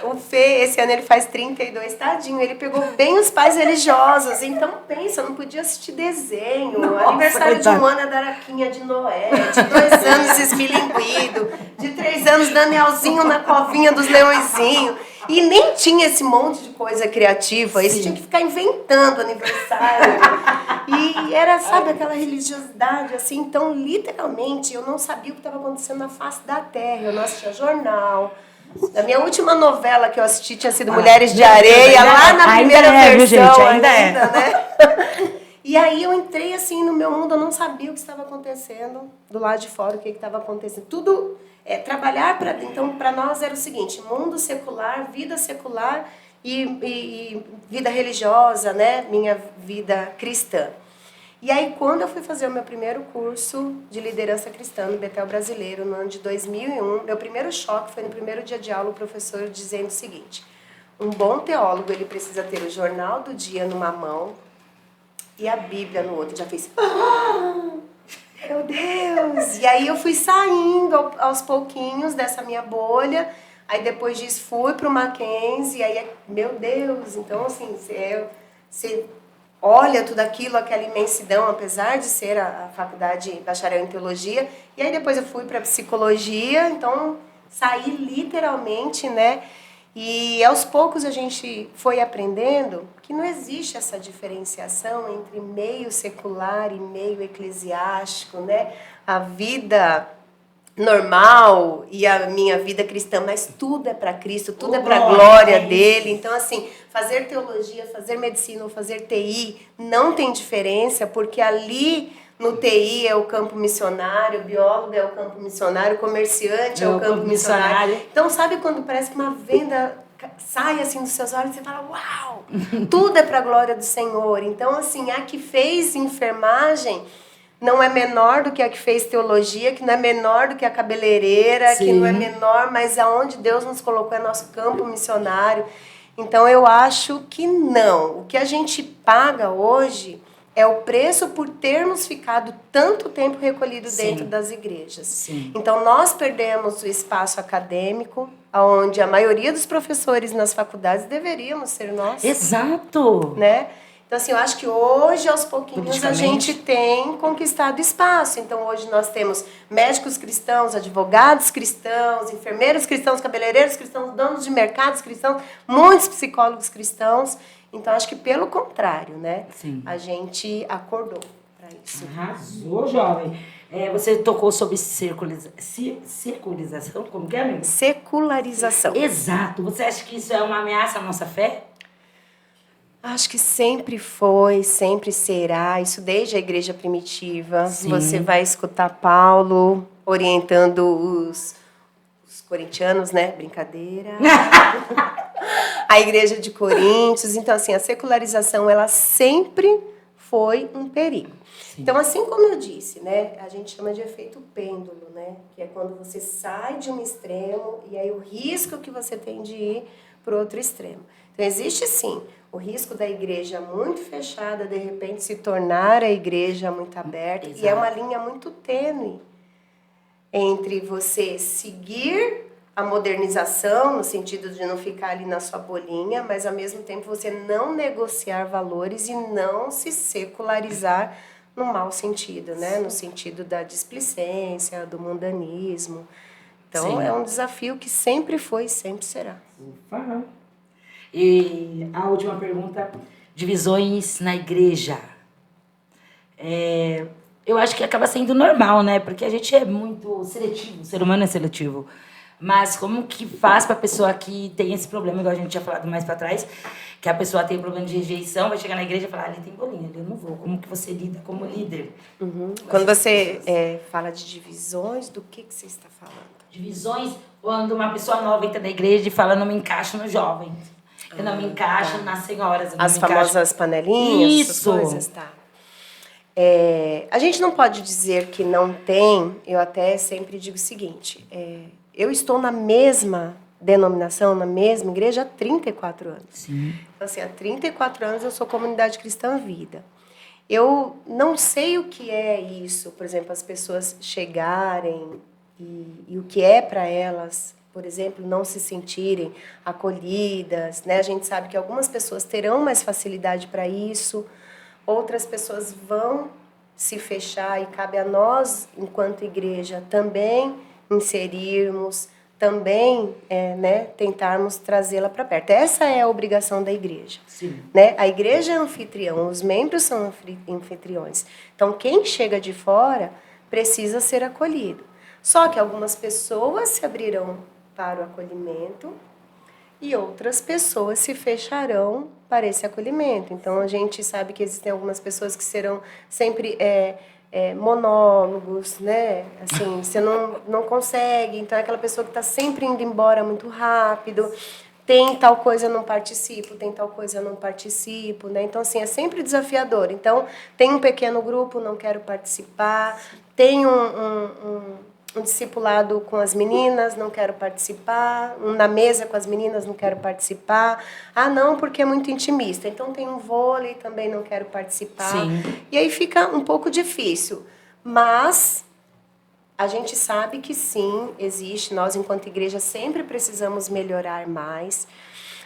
O Fê, esse ano ele faz 32, tadinho, ele pegou bem os pais religiosos, então pensa, não podia assistir desenho, Nossa, aniversário de 1 ano é da Araquinha de Noé, de 2 anos esmilinguido, de 3 anos Danielzinho na covinha dos leõezinhos, e nem tinha esse monte de coisa criativa, aí você tinha que ficar inventando aniversário, e era, sabe, aquela religiosidade, assim, então literalmente eu não sabia o que estava acontecendo na face da terra, eu não assistia jornal. A minha última novela que eu assisti tinha sido Mulheres de Areia, lá na primeira versão, gente, ainda né? E aí eu entrei assim no meu mundo, eu não sabia o que estava acontecendo do lado de fora, o que estava acontecendo. Tudo, trabalhar para... Então, para nós era o seguinte, mundo secular, vida secular e vida religiosa, né? Minha vida cristã. E aí, quando eu fui fazer o meu primeiro curso de liderança cristã no Betel Brasileiro, no ano de 2001, meu primeiro choque foi no primeiro dia de aula, o professor dizendo o seguinte: um bom teólogo, ele precisa ter o jornal do dia numa mão e a Bíblia no outro. Já fez... meu Deus! E aí eu fui saindo aos pouquinhos dessa minha bolha. Aí depois disso fui para o Mackenzie. Aí, meu Deus! Então, assim, você olha tudo aquilo, aquela imensidão, apesar de ser a faculdade bacharel em teologia. E aí depois eu fui para psicologia. Então, saí literalmente, né? E aos poucos a gente foi aprendendo que não existe essa diferenciação entre meio secular e meio eclesiástico, né? A vida normal e a minha vida cristã, mas tudo é para Cristo, tudo é para a glória dele. Então, assim, fazer teologia, fazer medicina ou fazer TI não tem diferença, porque ali no TI é o campo missionário, o biólogo é o campo missionário, o comerciante é o campo missionário. Então, sabe quando parece que uma venda sai assim dos seus olhos e você fala, uau, tudo é para a glória do Senhor. Então, assim, a que fez enfermagem não é menor do que a que fez teologia, que não é menor do que a cabeleireira, que não é menor, mas aonde Deus nos colocou é nosso campo missionário. Então, eu acho que não. O que a gente paga hoje é o preço por termos ficado tanto tempo recolhido dentro das igrejas. Sim. Então, nós perdemos o espaço acadêmico, onde a maioria dos professores nas faculdades deveríamos ser nós. Exato! Né? Então, assim, eu acho que hoje, aos pouquinhos, a gente tem conquistado espaço. Então, hoje nós temos médicos cristãos, advogados cristãos, enfermeiros cristãos, cabeleireiros cristãos, donos de mercados cristãos, muitos psicólogos cristãos. Então, acho que pelo contrário, né? Sim. A gente acordou para isso. Arrasou, jovem. Você tocou sobre circularização, como que é, amigo? Secularização. Exato. Você acha que isso é uma ameaça à nossa fé? Acho que sempre foi, sempre será, isso desde a igreja primitiva. Sim. Você vai escutar Paulo orientando os corintianos, né? Brincadeira. A igreja de Coríntios. Então, assim, a secularização, ela sempre foi um perigo. Sim. Então, assim como eu disse, né? A gente chama de efeito pêndulo, né? Que é quando você sai de um extremo e aí o risco que você tem de ir para o outro extremo. Então, existe sim o risco da igreja muito fechada, de repente, se tornar a igreja muito aberta. Exato. E é uma linha muito tênue entre você seguir a modernização, no sentido de não ficar ali na sua bolinha, mas, ao mesmo tempo, você não negociar valores e não se secularizar no mau sentido, né? No sentido da displicência, do mundanismo. Então, sim, é um desafio que sempre foi e sempre será. Ufa. E a última pergunta, divisões na igreja. Eu acho que acaba sendo normal, né? Porque a gente é muito seletivo, o ser humano é seletivo. Mas como que faz pra pessoa que tem esse problema, igual a gente tinha falado mais pra trás, que a pessoa tem um problema de rejeição, vai chegar na igreja e falar, ali tem bolinho, ali eu não vou. Como que você lida como líder? Quando você fala de divisões, do que você está falando? Divisões, quando uma pessoa nova entra na igreja e fala, não me encaixo nos jovens. Eu não me encaixo nas senhoras. Eu não As me famosas panelinhas, essas Isso. coisas, tá. A gente não pode dizer que não tem, eu até sempre digo o seguinte, eu estou na mesma denominação, na mesma igreja há 34 anos. Sim. Então, assim, há 34 anos eu sou Comunidade Cristã Vida. Eu não sei o que é isso, por exemplo, as pessoas chegarem e o que é para elas, por exemplo, não se sentirem acolhidas, né? A gente sabe que algumas pessoas terão mais facilidade para isso, outras pessoas vão se fechar e cabe a nós, enquanto igreja, também inserirmos, também tentarmos trazê-la para perto. Essa é a obrigação da igreja. Sim. Né? A igreja é anfitrião, os membros são anfitriões. Então, quem chega de fora precisa ser acolhido. Só que algumas pessoas se abrirão para o acolhimento e outras pessoas se fecharão para esse acolhimento. Então, a gente sabe que existem algumas pessoas que serão sempre monólogos, né? Assim, você não consegue. Então, é aquela pessoa que está sempre indo embora muito rápido. Tem tal coisa, eu não participo. Tem tal coisa, eu não participo, né? Então, assim, é sempre desafiador. Então, tem um pequeno grupo, não quero participar. Tem um discipulado com as meninas, não quero participar. Na mesa com as meninas, não quero participar. Ah, não, porque é muito intimista. Então tem um vôlei, também não quero participar. Sim. E aí fica um pouco difícil. Mas a gente sabe que sim, existe. Nós, enquanto igreja, sempre precisamos melhorar mais.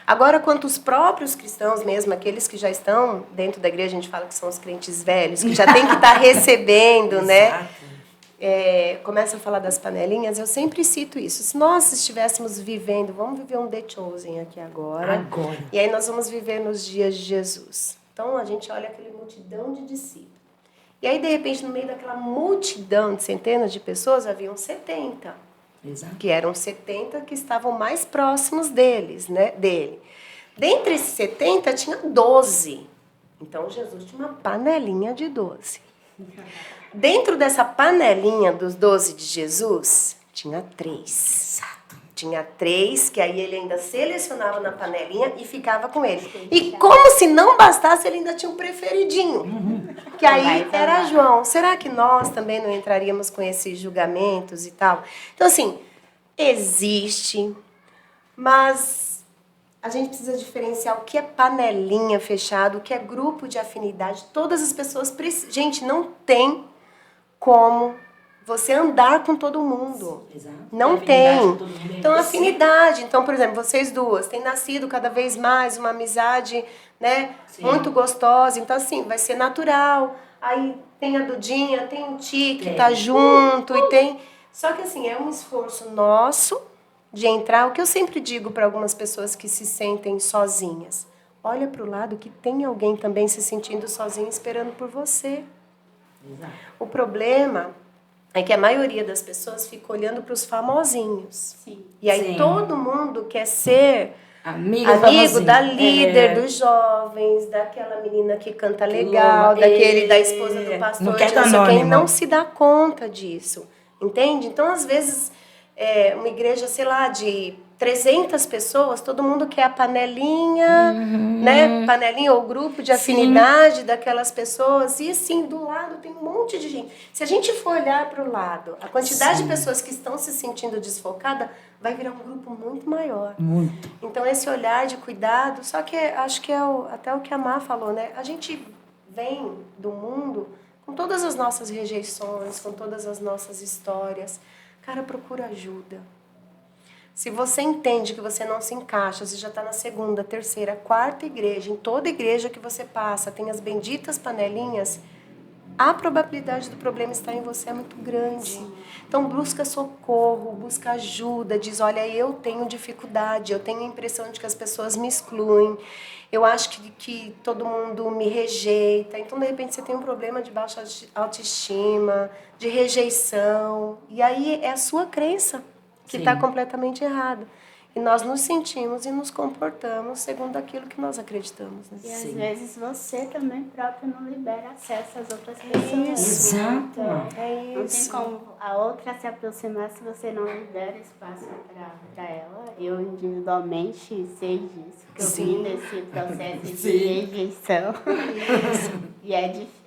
Agora, quanto os próprios cristãos mesmo, aqueles que já estão dentro da igreja, a gente fala que são os crentes velhos, que já tem que estar recebendo, né? Começa a falar das panelinhas, eu sempre cito isso. Se nós estivéssemos vivendo, vamos viver um The Chosen aqui agora. E aí nós vamos viver nos dias de Jesus. Então, a gente olha aquela multidão de discípulos. E aí, de repente, no meio daquela multidão de centenas de pessoas, haviam 70. Exato. Que eram 70 que estavam mais próximos dele. Dentre esses 70, tinha 12. Então, Jesus tinha uma panelinha de 12. Dentro dessa panelinha dos 12 de Jesus, tinha 3. Exato. Tinha 3, que aí ele ainda selecionava na panelinha e ficava com ele. E como se não bastasse, ele ainda tinha um preferidinho. Que aí era João. Será que nós também não entraríamos com esses julgamentos e tal? Então, assim, existe, mas a gente precisa diferenciar o que é panelinha fechada, o que é grupo de afinidade. Todas as pessoas precisam. Gente, não tem como você andar com todo mundo. Exato. Não tem. Então, afinidade. Então, por exemplo, vocês duas têm nascido cada vez mais uma amizade, né, muito gostosa. Então, assim, vai ser natural. Aí tem a Dudinha, tem o Ti que tá junto e tem... Só que, assim, é um esforço nosso de entrar. O que eu sempre digo para algumas pessoas que se sentem sozinhas. Olha para o lado que tem alguém também se sentindo sozinho esperando por você. Exato. O problema é que a maioria das pessoas fica olhando para os famosinhos. Sim. E aí todo mundo quer ser amigo da líder dos jovens, daquela menina que canta legal, da esposa do pastor, não quer de não sei quem, anônimo. não se dá conta disso. Entende? Então, às vezes, uma igreja, sei lá, de 300 pessoas, todo mundo quer a panelinha, né? Panelinha ou grupo de afinidade daquelas pessoas. E assim, do lado tem um monte de gente. Se a gente for olhar para o lado, a quantidade de pessoas que estão se sentindo desfocada vai virar um grupo muito maior. Muito. Então, esse olhar de cuidado, só que acho que é até o que a Má falou, né? A gente vem do mundo com todas as nossas rejeições, com todas as nossas histórias. Cara, procura ajuda. Se você entende que você não se encaixa, você já está na segunda, terceira, quarta igreja, em toda igreja que você passa, tem as benditas panelinhas, a probabilidade do problema estar em você é muito grande. Sim. Então, busca socorro, busca ajuda, diz, olha, eu tenho dificuldade, eu tenho a impressão de que as pessoas me excluem, eu acho que todo mundo me rejeita. Então, de repente, você tem um problema de baixa autoestima, de rejeição, e aí é a sua crença. que Sim. está completamente errado. E nós nos sentimos e nos comportamos segundo aquilo que nós acreditamos. Né? E às Sim. vezes você também próprio não libera acesso às outras pessoas. Isso. Né? Exato. Então, É não tem isso. como a outra se aproximar se você não libera espaço para ela. Eu individualmente sei disso, que eu vim nesse processo de Sim. rejeição. E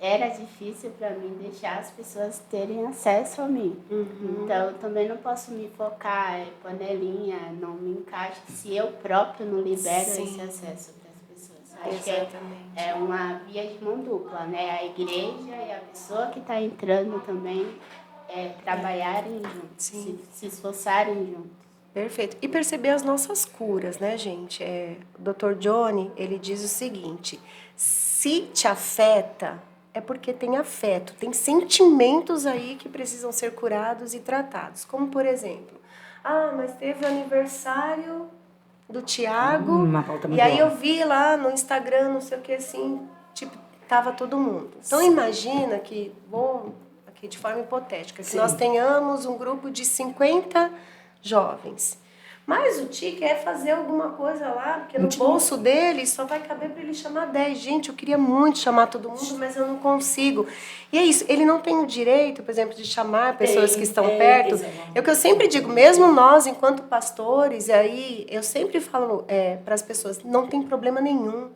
era difícil para mim deixar as pessoas terem acesso a mim. Então eu também não posso me focar em panelinha, não me encaixo se eu próprio não libero Sim. esse acesso para as pessoas. Acho que Exatamente. é uma via de mão dupla, né? A igreja e a pessoa que está entrando também trabalharem juntos, se esforçarem juntos. Perfeito. E perceber as nossas curas, né, gente? O Dr. Johnny, ele diz o seguinte: se te afeta, é porque tem afeto, tem sentimentos aí que precisam ser curados e tratados. Como, por exemplo, mas teve o aniversário do Tiago, Uma pauta muito e aí boa. eu vi lá no Instagram, não sei o que, assim, tipo, tava todo mundo. Então, imagina que, vou aqui de forma hipotética, que Sim. nós tenhamos um grupo de 50 jovens. Mas o Ti quer fazer alguma coisa lá, porque no bolso dele só vai caber para ele chamar 10. Gente, eu queria muito chamar todo mundo, mas eu não consigo. E é isso, ele não tem o direito, por exemplo, de chamar pessoas que estão perto. É o que eu sempre digo, mesmo nós, enquanto pastores, e aí eu sempre falo para as pessoas, não tem problema nenhum.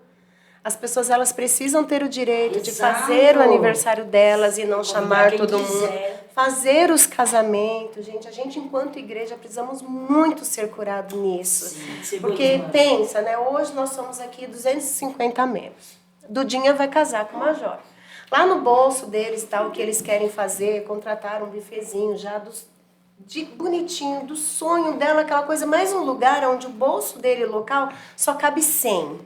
As pessoas, elas precisam ter o direito de fazer o aniversário delas e não chamar quem todo quiser. mundo. Fazer os casamentos, gente. A gente, enquanto igreja, precisamos muito ser curado nisso. Sim, Porque pensa, né? Hoje nós somos aqui 250 membros. Dudinha vai casar com o Major. Lá no bolso deles está o que eles querem fazer, contratar um bifezinho já de bonitinho, do sonho dela, aquela coisa, mais um lugar onde o bolso dele local só cabe 100.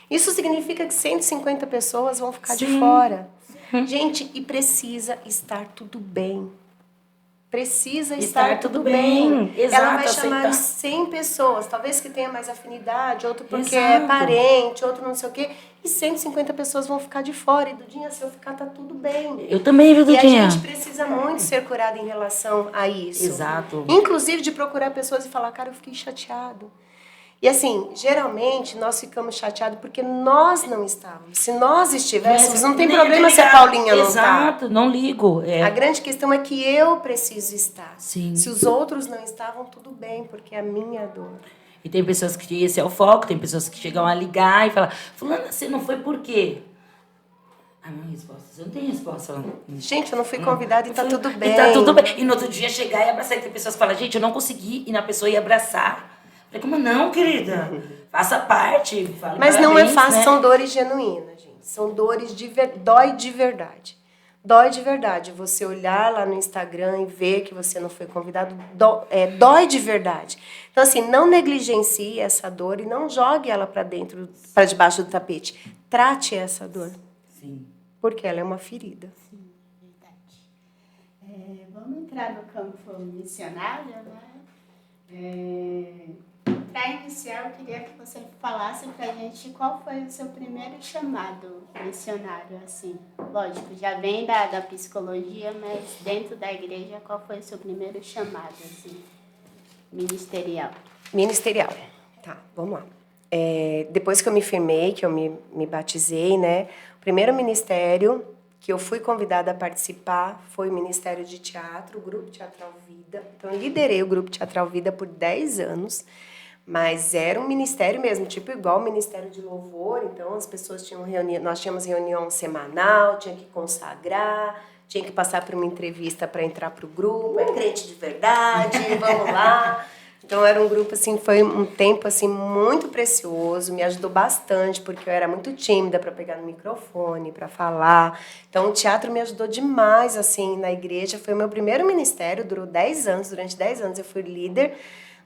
Isso significa que 150 pessoas vão ficar de fora. Gente, e precisa estar tudo bem. Precisa estar tudo bem. Exato, Ela vai chamar aceitar. 100 pessoas, talvez que tenha mais afinidade, outro porque Exato. é parente, outro não sei o quê. E 150 pessoas vão ficar de fora. E Dudinha, se eu ficar, tá tudo bem. Eu também, viu, E a Dudinha? gente precisa muito ser curado em relação a isso. Exato. Inclusive de procurar pessoas e falar, cara, eu fiquei chateado. E assim, geralmente nós ficamos chateados porque nós não estávamos. Se nós estivéssemos, não tem Nem problema se a ligar. Paulinha não está. Exato, não ligo. A grande questão é que eu preciso estar. Sim. Se os outros não estavam, tudo bem, porque é a minha dor. E tem pessoas que esse é o foco, tem pessoas que chegam a ligar e falam, fulana, você não foi por quê? Não é resposta. Você não tem resposta. Gente, eu não fui convidada e tá tudo bem. E tá tudo bem. E no outro dia chegar e abraçar. E tem pessoas que falam, gente, eu não consegui. E na pessoa ia abraçar. Falei, como não, querida? Faça parte. Fale Mas não é parabéns, fácil, né? são dores genuínas, gente. São dores dói de verdade. Dói de verdade. Você olhar lá no Instagram e ver que você não foi convidado, dói de verdade. Então, assim, não negligencie essa dor e não jogue ela para dentro, para debaixo do tapete. Trate essa dor. Sim. Porque ela é uma ferida. Sim, verdade. Vamos entrar no campo missionário, né? Para iniciar, eu queria que você falasse para a gente qual foi o seu primeiro chamado missionário, assim. Lógico, já vem da psicologia, mas dentro da igreja, qual foi o seu primeiro chamado, assim, ministerial? Ministerial. Tá, vamos lá. Depois que eu me firmei, que eu me batizei, né? O primeiro ministério que eu fui convidada a participar foi o Ministério de Teatro, o Grupo Teatral Vida. Então, eu liderei o Grupo Teatral Vida por 10 anos, mas era um ministério mesmo, tipo igual o Ministério de Louvor. Então, as pessoas tinham reunião, nós tínhamos reunião semanal, tinha que consagrar, tinha que passar por uma entrevista para entrar para o grupo, é crente de verdade, vamos lá. Então, era um grupo, assim, foi um tempo, assim, muito precioso, me ajudou bastante, porque eu era muito tímida para pegar no microfone, para falar. Então, o teatro me ajudou demais, assim, na igreja. Foi o meu primeiro ministério, durou 10 anos. Durante 10 anos eu fui líder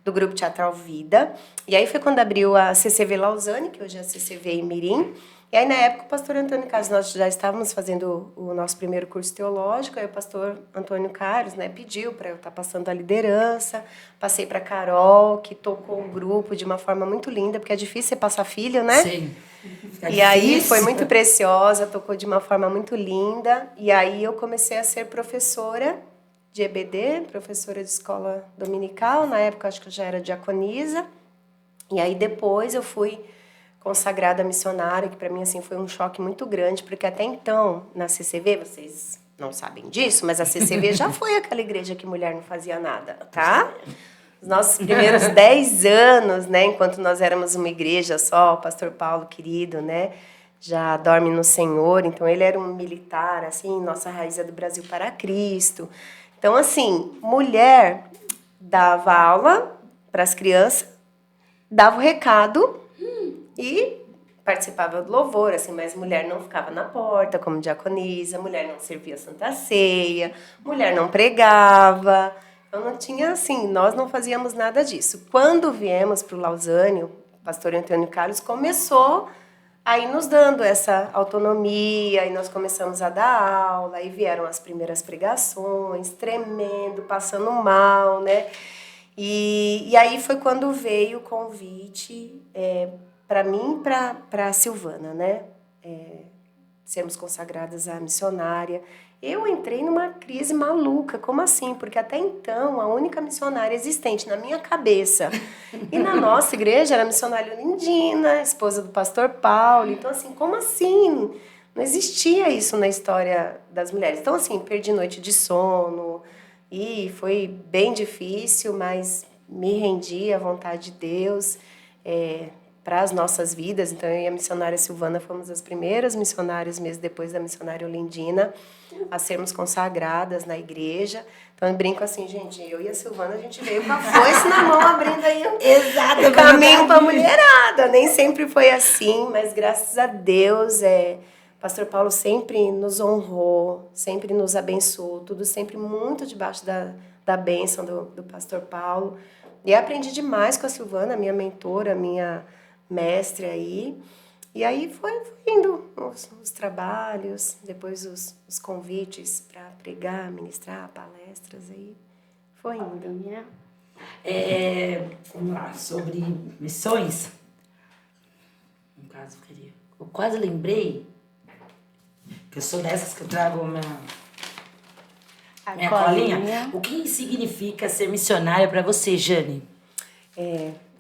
do Grupo Teatral Vida. E aí foi quando abriu a CCV Lausanne, que hoje é a CCV em Mirim. E aí, na época, o pastor Antônio Carlos, nós já estávamos fazendo o nosso primeiro curso teológico, aí o pastor Antônio Carlos, né, pediu para eu estar passando a liderança, passei para a Carol, que tocou o grupo de uma forma muito linda, porque é difícil você passar filho, né? Sim. E aí foi muito preciosa, tocou de uma forma muito linda, e aí eu comecei a ser professora de EBD, professora de escola dominical. Na época, acho que eu já era diaconisa. E aí, depois, eu fui consagrada missionária, que para mim assim foi um choque muito grande, porque até então, na CCV, vocês não sabem disso, mas a CCV já foi aquela igreja que mulher não fazia nada, tá? Os nossos primeiros 10 anos, né, enquanto nós éramos uma igreja só, o pastor Paulo, querido, né, já dorme no Senhor, então ele era um militar, assim, nossa raiz é do Brasil para Cristo. Então, assim, mulher dava aula para as crianças, dava o recado e participava do louvor, assim, mas mulher não ficava na porta como diaconisa, mulher não servia Santa Ceia, mulher não pregava. Então não tinha assim, nós não fazíamos nada disso. Quando viemos para o Lausânio, o pastor Antônio Carlos começou aí nos dando essa autonomia, e nós começamos a dar aula, aí vieram as primeiras pregações, tremendo, passando mal, né? E aí foi quando veio o convite para mim, para a Silvana, né? Sermos consagradas à missionária. Eu entrei numa crise maluca, como assim? Porque até então a única missionária existente na minha cabeça e na nossa igreja era a missionária Lindina, esposa do pastor Paulo. Então, assim, como assim? Não existia isso na história das mulheres. Então, assim, perdi noite de sono e foi bem difícil, mas me rendi à vontade de Deus para as nossas vidas. Então, eu e a missionária Silvana fomos as primeiras missionárias, mesmo depois da missionária Olindina, a sermos consagradas na igreja. Então, eu brinco assim, gente, eu e a Silvana, a gente veio com a foice na mão, abrindo aí o caminho para a mulherada. Nem sempre foi assim, mas graças a Deus, pastor Paulo sempre nos honrou, sempre nos abençoou, tudo sempre muito debaixo da bênção do pastor Paulo. E aprendi demais com a Silvana, minha mentora, minha mestre aí. E aí foi indo os trabalhos, depois os convites para pregar, ministrar, palestras, aí foi indo. Vamos lá, sobre missões. No caso, eu quase lembrei que eu sou dessas que eu trago minha colinha. O que significa ser missionária para você, Jane?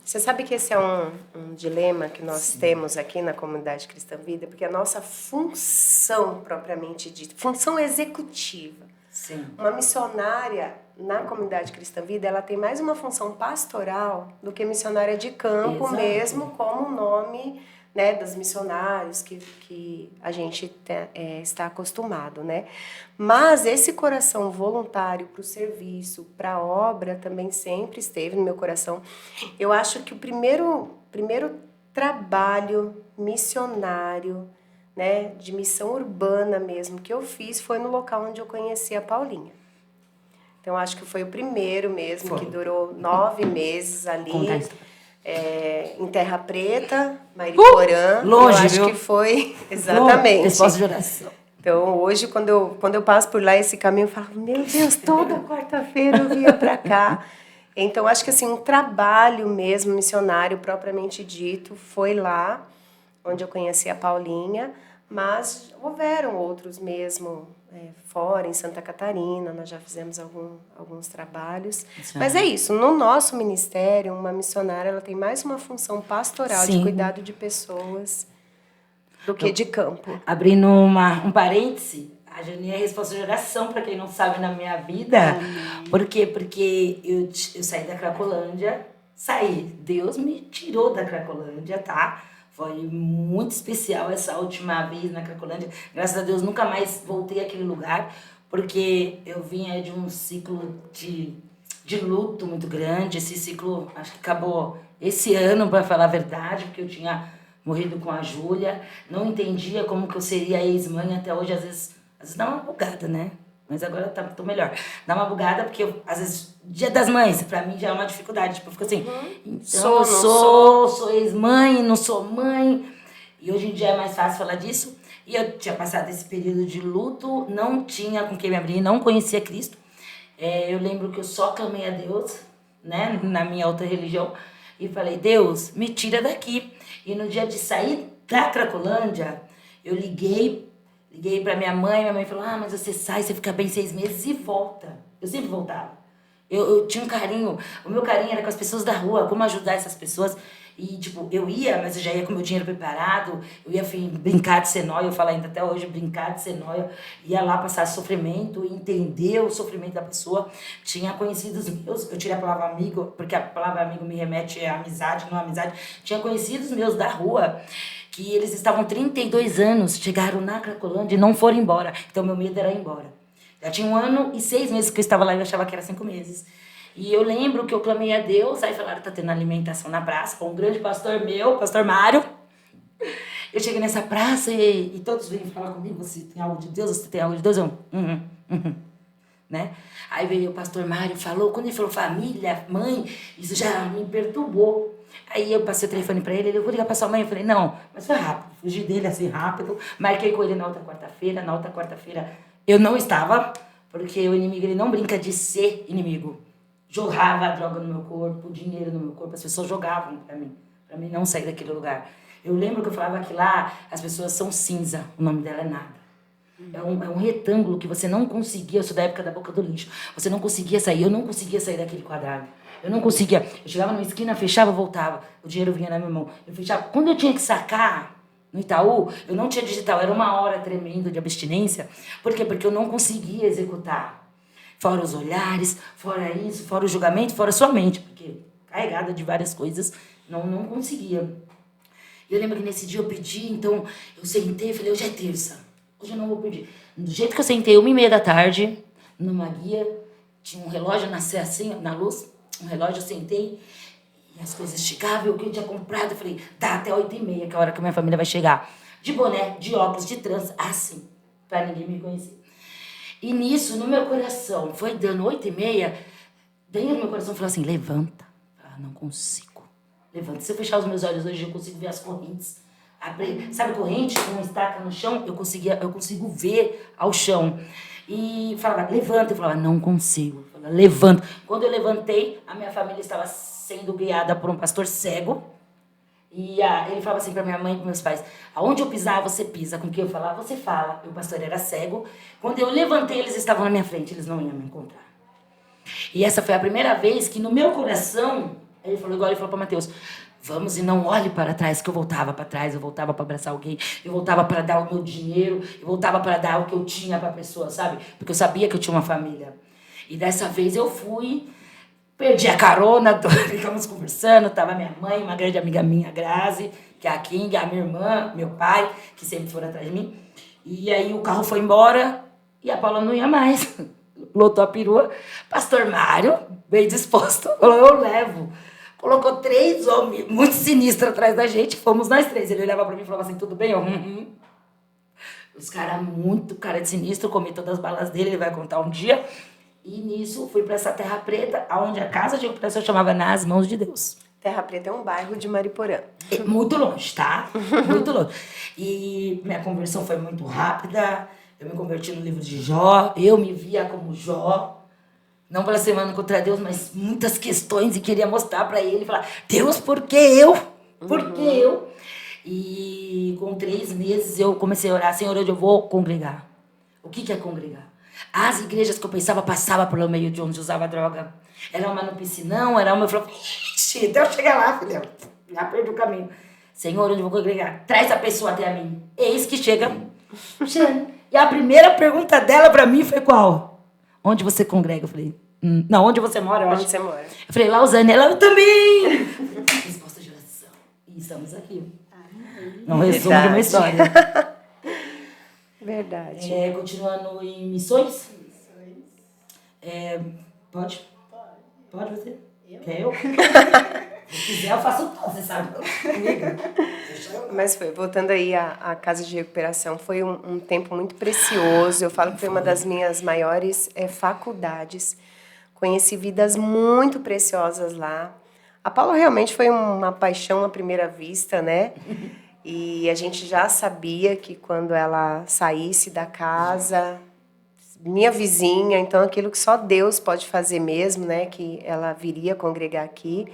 Você sabe que esse é um dilema que nós temos aqui na Comunidade Cristã Vida, porque a nossa função propriamente dita, função executiva, uma missionária na Comunidade Cristã Vida, ela tem mais uma função pastoral do que missionária de campo. Exato. Mesmo como o nome, né, dos missionários que a gente está acostumado, né? Mas esse coração voluntário para o serviço, para a obra, também sempre esteve no meu coração. Eu acho que o primeiro trabalho missionário, né, de missão urbana mesmo, que eu fiz foi no local onde eu conheci a Paulinha. Então, acho que foi o primeiro mesmo, que durou 9 meses ali. Em Terra Preta, Mariporã. Longe, eu acho viu? Que foi exatamente. Resposta de oração. Então, hoje, quando eu passo por lá, esse caminho, eu falo, meu Deus, toda quarta-feira eu vinha para cá. Então, acho que assim, um trabalho mesmo, missionário, propriamente dito, foi lá, onde eu conheci a Paulinha, mas houveram outros mesmo, fora, em Santa Catarina, nós já fizemos alguns trabalhos. Sim. Mas é isso, no nosso ministério, uma missionária, ela tem mais uma função pastoral, Sim. de cuidado de pessoas, do que de campo. Abrindo um parêntese, a Jane é resposta de oração, para quem não sabe, na minha vida. Por quê? Porque eu saí da Cracolândia, Deus me tirou da Cracolândia, tá? Foi muito especial essa última vez na Cracolândia. Graças a Deus, nunca mais voltei àquele lugar, porque eu vinha de um ciclo de luto muito grande. Esse ciclo, acho que acabou esse ano, para falar a verdade, porque eu tinha morrido com a Júlia. Não entendia como que eu seria ex-mãe até hoje. Às vezes dá uma bugada, né? Mas agora tô melhor. Dá uma bugada, porque às vezes, Dia das Mães, pra mim já é uma dificuldade. Tipo, eu fico assim, então eu sou ex-mãe, não sou mãe. E hoje em dia é mais fácil falar disso. E eu tinha passado esse período de luto, não tinha com quem me abrir, não conhecia Cristo. Eu lembro que eu só clamei a Deus, né, na minha outra religião, e falei, Deus, me tira daqui. E no dia de sair da Cracolândia, eu liguei pra minha mãe falou, mas você sai, você fica bem 6 meses e volta. Eu sempre voltava. Eu tinha um carinho, o meu carinho era com as pessoas da rua, como ajudar essas pessoas. E, tipo, eu ia, mas eu já ia com o meu dinheiro preparado, eu ia brincar de ser nóia, eu falo ainda até hoje, brincar de ser nóia, ia lá passar sofrimento, entender o sofrimento da pessoa. Tinha conhecidos meus, eu tirei a palavra amigo, porque a palavra amigo me remete à amizade, não à amizade. Tinha conhecidos meus da rua, que eles estavam 32 anos, chegaram na Cracolândia e não foram embora. Então, meu medo era ir embora. Já tinha 1 ano e 6 meses que eu estava lá e eu achava que era 5 meses. E eu lembro que eu clamei a Deus, aí falaram, tá tendo alimentação na praça, com um grande pastor meu, pastor Mário. Eu cheguei nessa praça e todos vêm falar comigo, você tem algo de Deus, você tem algo de Deus? Eu, né? Aí veio o pastor Mário, falou, quando ele falou família, mãe, isso já me perturbou. Aí eu passei o telefone pra ele, eu vou ligar pra sua mãe, eu falei, não, mas foi rápido, fugi dele assim rápido, marquei com ele na outra quarta-feira eu não estava, porque o inimigo ele não brinca de ser inimigo. Jorrava a droga no meu corpo, dinheiro no meu corpo, as pessoas jogavam pra mim não sair daquele lugar. Eu lembro que eu falava que lá as pessoas são cinza, o nome dela é nada. É um retângulo que você não conseguia, eu sou da época da boca do lixo, você não conseguia sair, eu não conseguia sair daquele quadrado. Eu não conseguia, eu chegava numa esquina, fechava, voltava, o dinheiro vinha na minha mão. Eu fechava, quando eu tinha que sacar no Itaú, eu não tinha digital, era 1 hora tremenda de abstinência. Por quê? Porque eu não conseguia executar. Fora os olhares, fora isso, fora o julgamento, fora a sua mente, porque carregada de várias coisas, não conseguia. E eu lembro que nesse dia eu pedi, então eu sentei e falei, hoje é terça, hoje eu não vou pedir. Do jeito que eu sentei, 1h30 da tarde, numa guia, tinha um relógio, nascia assim, na luz, um relógio, eu sentei, e as coisas chegavam, eu que eu tinha comprado, eu falei, dá até 8h30, que é a hora que a minha família vai chegar. De boné, de óculos, de trança, assim, pra ninguém me conhecer. E nisso, no meu coração, foi dando 8h30, daí no meu coração falou assim, levanta. Não consigo. Levanta. Se eu fechar os meus olhos hoje, eu consigo ver as correntes. Sabe corrente com uma estaca no chão? Eu consigo ver ao chão. E falava, levanta. Eu falava, não consigo. Eu falava, levanta. Quando eu levantei, a minha família estava sendo guiada por um pastor cego. E ele falava assim para minha mãe e para meus pais, aonde eu pisar, você pisa. Com quem eu falar, você fala. E o pastor era cego. Quando eu levantei, eles estavam na minha frente. Eles não iam me encontrar. E essa foi a primeira vez que no meu coração, ele falou igual ele falou para Mateus, vamos e não olhe para trás, que eu voltava para trás, eu voltava para abraçar alguém, eu voltava para dar o meu dinheiro, eu voltava para dar o que eu tinha para a pessoa, sabe? Porque eu sabia que eu tinha uma família. E dessa vez eu fui... Perdi a carona, ficamos conversando, tava minha mãe, uma grande amiga minha, a Grazi, que é a King, a minha irmã, meu pai, que sempre foram atrás de mim. E aí o carro foi embora e a Paula não ia mais. Lotou a perua. Pastor Mário, bem disposto, falou, eu levo. Colocou 3 homens muito sinistros atrás da gente, fomos nós 3. Ele olhava pra mim e falava assim, tudo bem? Eu, Os caras muito cara de sinistro, comi todas as balas dele, ele vai contar um dia. E nisso fui para essa Terra Preta, onde a casa de recuperação chamava Nas Mãos de Deus. Terra Preta é um bairro de Mariporã. Muito longe, tá? Muito longe. E minha conversão foi muito rápida. Eu me converti no livro de Jó. Eu me via como Jó. Não blasfemando contra Deus, mas muitas questões. E queria mostrar para ele. Falar, Deus, por que eu? Por que eu? E com 3 meses eu comecei a orar. Senhor, onde eu vou congregar? O que é congregar? As igrejas que eu pensava passava pelo meio de onde usava droga. Era uma no piscinão, era uma... Eu falava, ixi, até eu chegar lá, filha, já perdi o caminho. Senhor, onde eu vou congregar? Traz a pessoa até a mim. Eis que chega. E a primeira pergunta dela pra mim foi qual? Onde você congrega? Eu falei, não, onde você mora? Onde você mora? Eu falei, Lausanne. Ela, eu também. Resposta de oração. E estamos aqui. Um resumo de uma história. Verdade. Continuando em missões? Pode? Pode você? Quer eu? Se quiser, eu faço tudo, você sabe. Mas foi, voltando aí à casa de recuperação, foi um tempo muito precioso. Eu falo que foi uma das minhas maiores faculdades. Conheci vidas muito preciosas lá. A Paula realmente foi uma paixão à primeira vista, né? E a gente já sabia que quando ela saísse da casa, minha vizinha, então aquilo que só Deus pode fazer mesmo, né? Que ela viria congregar aqui.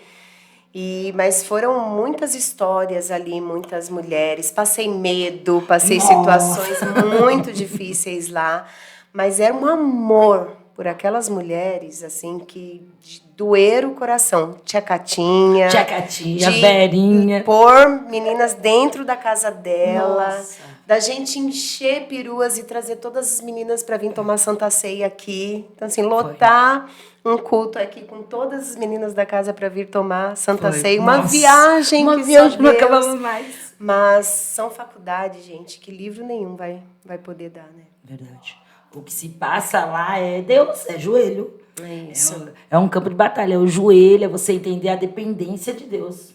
Mas foram muitas histórias ali, muitas mulheres. Passei medo, passei situações muito difíceis lá. Mas era um amor por aquelas mulheres, assim, que doeram o coração. Tia Catinha, de Verinha. pôr meninas dentro da casa dela, Nossa. da gente encher peruas e trazer todas as meninas para vir tomar Santa Ceia aqui. Então, assim, lotar um culto aqui com todas as meninas da casa para vir tomar Santa Ceia. Uma viagem uma que viagem só não Deus... acabava mais. Mas são faculdades, gente, que livro nenhum vai poder dar, né? Verdade. O que se passa lá é Deus, é joelho. É isso. É um campo de batalha, é o joelho, é você entender a dependência de Deus.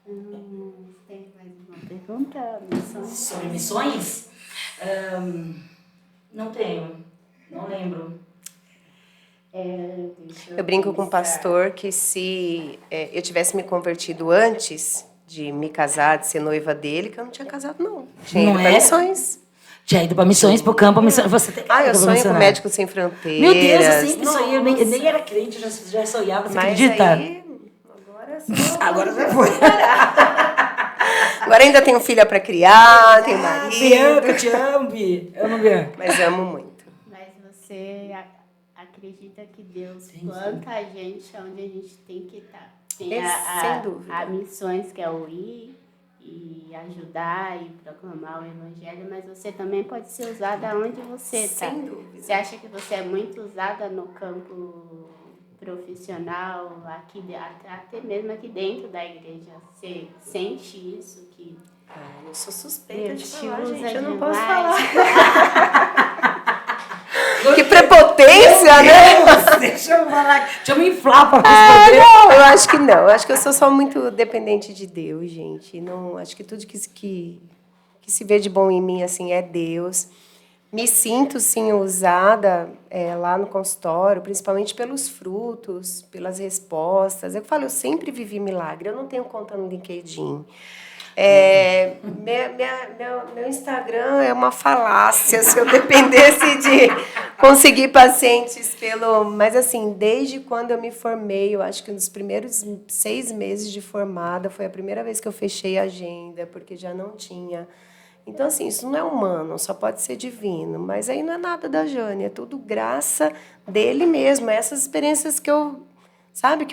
Tem mais uma pergunta? Missões? Sobre missões? Não tenho, não lembro. Eu brinco com o pastor que se eu tivesse me convertido antes de me casar, de ser noiva dele, que eu não tinha casado, não. Tinha ido para missões. Tinha ido para missões, para o campo, missões. Você tem que eu sonho com Médicos Sem Fronteiras. Meu Deus, eu sempre sonhei. Eu nem era crente, eu já sonhava, você acredita? Aí, agora já foi. Agora ainda tenho filha para criar, tenho marido. Bianca, te amo, Bi. Amo, Bianca. Mas amo muito. Mas você acredita que Deus planta a gente onde a gente tem que estar? Tem sem dúvida. Há missões que é o ir e ajudar e proclamar o evangelho, mas você também pode ser usada onde você está. Sem dúvida. Você acha que você é muito usada no campo profissional, aqui, até mesmo aqui dentro da igreja? Você sente isso? Que eu sou suspeita Deus de te falar, usa gente, eu não demais. posso falar. Que prepotência, né? Deixa eu falar. Deixa eu me inflar pra responder. Não, eu acho que não. Eu acho que eu sou só muito dependente de Deus, gente. Não, acho que tudo que se vê de bom em mim, assim, é Deus. Me sinto, sim, usada lá no consultório, principalmente pelos frutos, pelas respostas. Eu falo, eu sempre vivi milagre. Eu não tenho conta no LinkedIn. Meu Instagram é uma falácia, se eu dependesse de conseguir pacientes pelo... Mas, assim, desde quando eu me formei, eu acho que nos primeiros 6 meses de formada, foi a primeira vez que eu fechei a agenda, porque já não tinha... Então, assim, isso não é humano, só pode ser divino. Mas aí não é nada da Jane, é tudo graça dele mesmo. Essas experiências que eu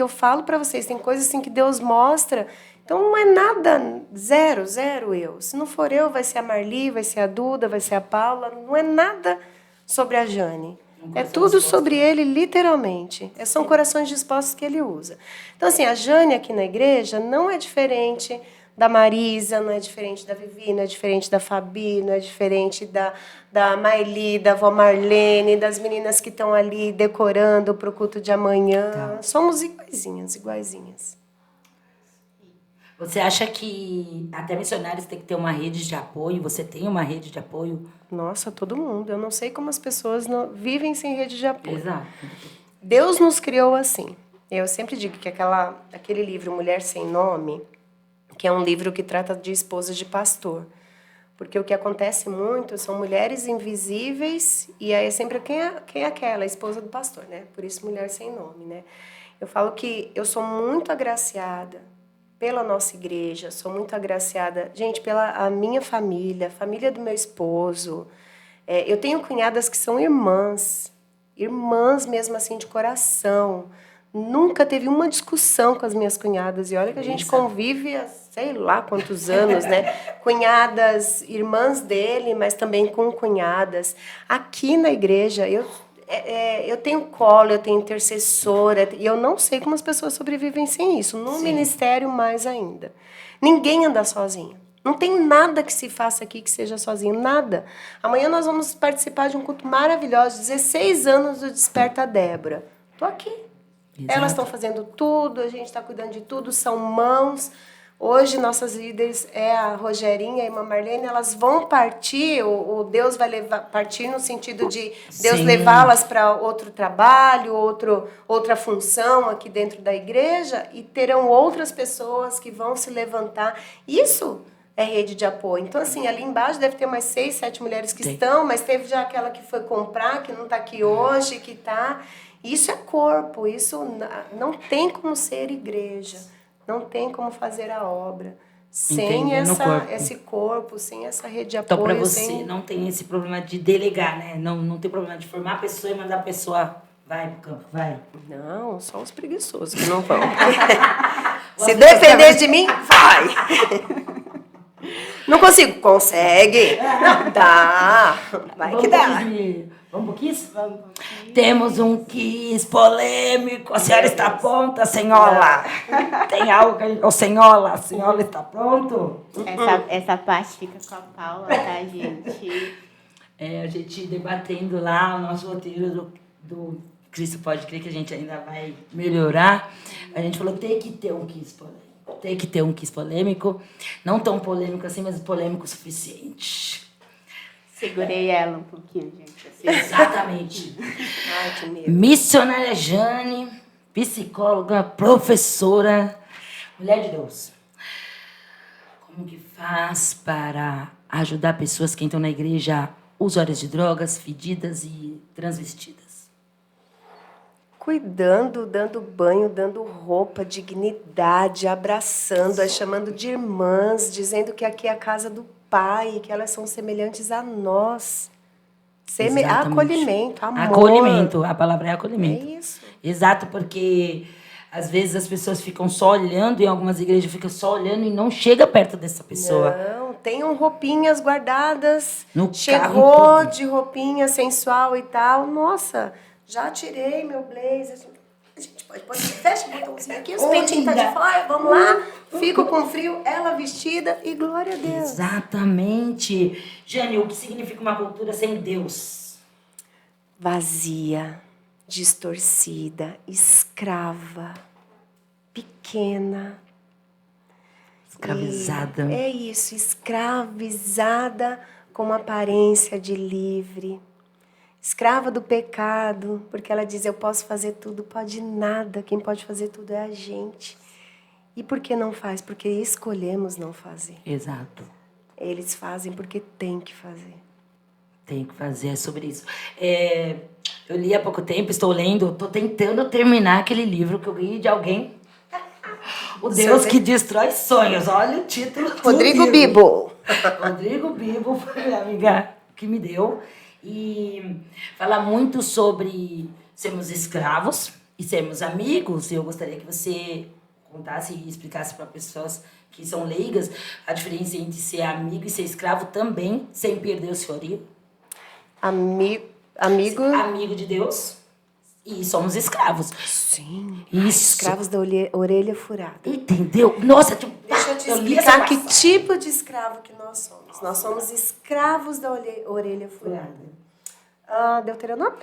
falo para vocês, tem coisas assim que Deus mostra... Então, não é nada, zero eu. Se não for eu, vai ser a Marli, vai ser a Duda, vai ser a Paula. Não é nada sobre a Jane. É tudo sobre ele, literalmente. São corações dispostos que ele usa. Então, assim, a Jane aqui na igreja não é diferente da Marisa, não é diferente da Vivi, não é diferente da Fabi, não é diferente da Maili, da avó Marlene, das meninas que estão ali decorando para o culto de amanhã. Tá. Somos iguaizinhas. Você acha que até missionários tem que ter uma rede de apoio? Você tem uma rede de apoio? Nossa, todo mundo. Eu não sei como as pessoas vivem sem rede de apoio. Exato. Deus nos criou assim. Eu sempre digo que aquele livro Mulher Sem Nome, que é um livro que trata de esposa de pastor. Porque o que acontece muito são mulheres invisíveis e aí é sempre quem é aquela? A esposa do pastor, né? Por isso Mulher Sem Nome, né? Eu falo que eu sou muito agraciada pela nossa igreja, sou muito agraciada, gente, pela a minha família, a família do meu esposo. Eu tenho cunhadas que são irmãs mesmo assim de coração. Nunca teve uma discussão com as minhas cunhadas. E olha que a gente convive há sei lá quantos anos, né? Cunhadas, irmãs dele, mas também com cunhadas. Aqui na igreja, eu tenho colo, eu tenho intercessora, e eu não sei como as pessoas sobrevivem sem isso. No ministério, mais ainda. Ninguém anda sozinho. Não tem nada que se faça aqui que seja sozinho, nada. Amanhã nós vamos participar de um culto maravilhoso, 16 anos do Desperta Débora. Estou aqui. Exato. Elas estão fazendo tudo, a gente está cuidando de tudo, são mãos. Hoje, nossas líderes a Rogerinha e a irmã Marlene, elas vão partir, o Deus vai partir no sentido de Deus levá-las para outro trabalho, outra função aqui dentro da igreja, e terão outras pessoas que vão se levantar. Isso é rede de apoio. Então, assim, ali embaixo deve ter mais 6, 7 mulheres que estão, mas teve já aquela que foi comprar, que não está aqui hoje, que está... Isso é corpo, isso não tem como ser igreja. Não tem como fazer a obra sem Entendendo o corpo. esse corpo, sem essa rede de Então, apoio. para você não tem esse problema de delegar, né? Não tem problema de formar a pessoa e mandar a pessoa vai pro campo, vai. Não, só os preguiçosos que não vão. Se depender de mim, vai. Não consigo. Consegue. Não, dá. Vai que dá. Vamos pro quiz? Temos um quiz polêmico. A senhora está pronta, senhora? Tem algo que... Ô, senhora, a senhora está pronto? Essa parte fica com a Paula, tá, gente? A gente debatendo lá o nosso roteiro do Cristo Pode Crer, que a gente ainda vai melhorar. A gente falou tem que ter um quiz polêmico. Tem que ter um quiz polêmico. Não tão polêmico assim, mas polêmico o suficiente. Segurei ela um pouquinho, gente. Assim. Exatamente. Ai, que medo. Missionária Jane, psicóloga, professora, mulher de Deus. Como que faz para ajudar pessoas que entram na igreja usuárias de drogas, fedidas e transvestidas? Cuidando, dando banho, dando roupa, dignidade, abraçando, chamando de irmãs, dizendo que aqui é a casa do Pai, que elas são semelhantes a nós. Exatamente. Acolhimento, amor. Acolhimento, a palavra é acolhimento. É isso. Exato, porque às vezes as pessoas ficam só olhando, em algumas igrejas ficam só olhando e não chega perto dessa pessoa. Não, tenham roupinhas guardadas. No Chegou carro, de roupinha sensual e tal. Nossa, já tirei meu blazer. A gente pode fecha o botãozinho aqui, os peitinhos tá de fora, vamos lá. Fico com frio, ela vestida e glória a Deus. Exatamente. Jane, o que significa uma cultura sem Deus? Vazia, distorcida, escrava, pequena. Escravizada. É isso, escravizada com uma aparência de livre. Escrava do pecado, porque ela diz, eu posso fazer tudo, pode nada, quem pode fazer tudo é a gente. E por que não faz? Porque escolhemos não fazer. Exato. Eles fazem porque tem que fazer. Tem que fazer, é sobre isso. Eu li há pouco tempo, estou lendo, estou tentando terminar aquele livro que eu ganhei de alguém. O Deus que destrói sonhos, olha o título. Rodrigo Bibo. Rodrigo Bibo foi a amiga que me deu. E fala muito sobre sermos escravos e sermos amigos. E eu gostaria que você contasse e explicasse para pessoas que são leigas a diferença entre ser amigo e ser escravo também, sem perder o senhorio. Amigo. Amigo de Deus e somos escravos. Sim. Isso. Escravos da orelha furada. Entendeu? Nossa, deixa eu te explicar que tipo de escravo que nós somos. Nós somos escravos da orelha furada. Deuteronômio?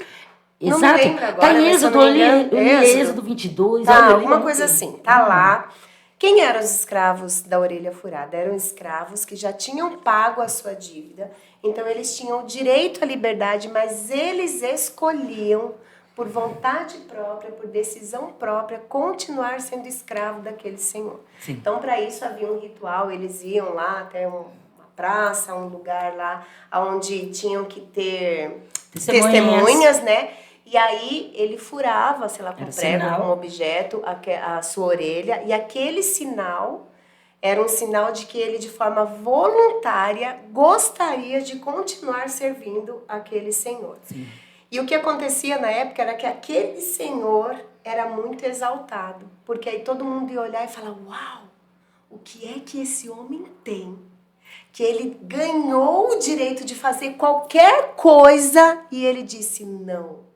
Exato. Não me lembro agora. Tá em Êxodo, eu li Êxodo 22. Tá, olha, alguma coisa assim. Tá lá. Quem eram os escravos da orelha furada? Eram escravos que já tinham pago a sua dívida. Então, eles tinham direito à liberdade, mas eles escolhiam, por vontade própria, por decisão própria, continuar sendo escravo daquele senhor. Sim. Então, para isso havia um ritual. Eles iam lá até uma praça, um lugar lá onde tinham que ter testemunhas, né? E aí ele furava, sei lá, com prego, com um objeto, a sua orelha. E aquele sinal era um sinal de que ele, de forma voluntária, gostaria de continuar servindo aquele senhor. Sim. E o que acontecia na época era que aquele senhor era muito exaltado. Porque aí todo mundo ia olhar e falar, uau, o que é que esse homem tem? Que ele ganhou o direito de fazer qualquer coisa e ele disse, não.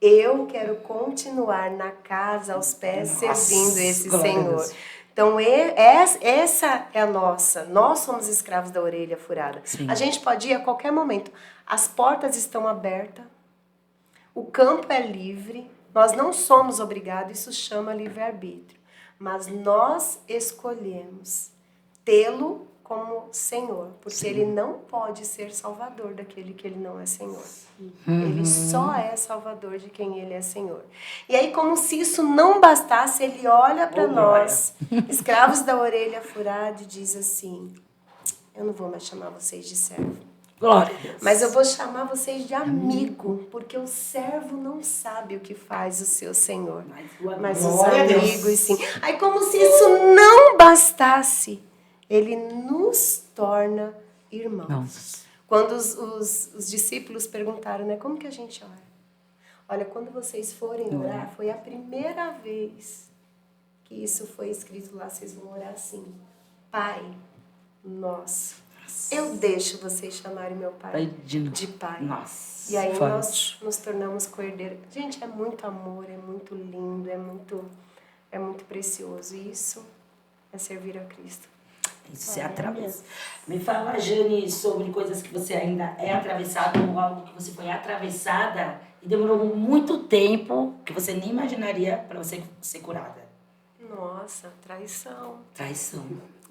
Eu quero continuar na casa, aos pés, servindo esse Senhor. Então, essa é a nossa. Nós somos escravos da orelha furada. Sim. A gente pode ir a qualquer momento. As portas estão abertas. O campo é livre. Nós não somos obrigados. Isso chama livre-arbítrio. Mas nós escolhemos tê-lo como Senhor, porque Sim. Ele não pode ser salvador daquele que ele não é Senhor. Ele só é salvador de quem ele é Senhor. E aí, como se isso não bastasse, ele olha para nós, escravos da orelha furada, e diz assim, eu não vou mais chamar vocês de servo. Glória a Deus. Mas eu vou chamar vocês de amigo, porque o servo não sabe o que faz o seu Senhor. Mas os amigos, sim. Aí, como se isso não bastasse, Ele nos torna irmãos. Nossa. Quando os discípulos perguntaram, né, como que a gente ora? Olha, quando vocês forem orar, foi a primeira vez que isso foi escrito lá, vocês vão orar assim. Pai nosso. Eu deixo vocês chamarem meu pai de pai. Nossa. E aí forte. nós nos tornamos co-herdeiros. Gente, é muito amor, é muito lindo, é muito precioso. E isso é servir a Cristo. Isso é através. Me fala, Jane, sobre coisas que você ainda é atravessada ou algo que você foi atravessada e demorou muito tempo que você nem imaginaria para você ser curada. Nossa, traição.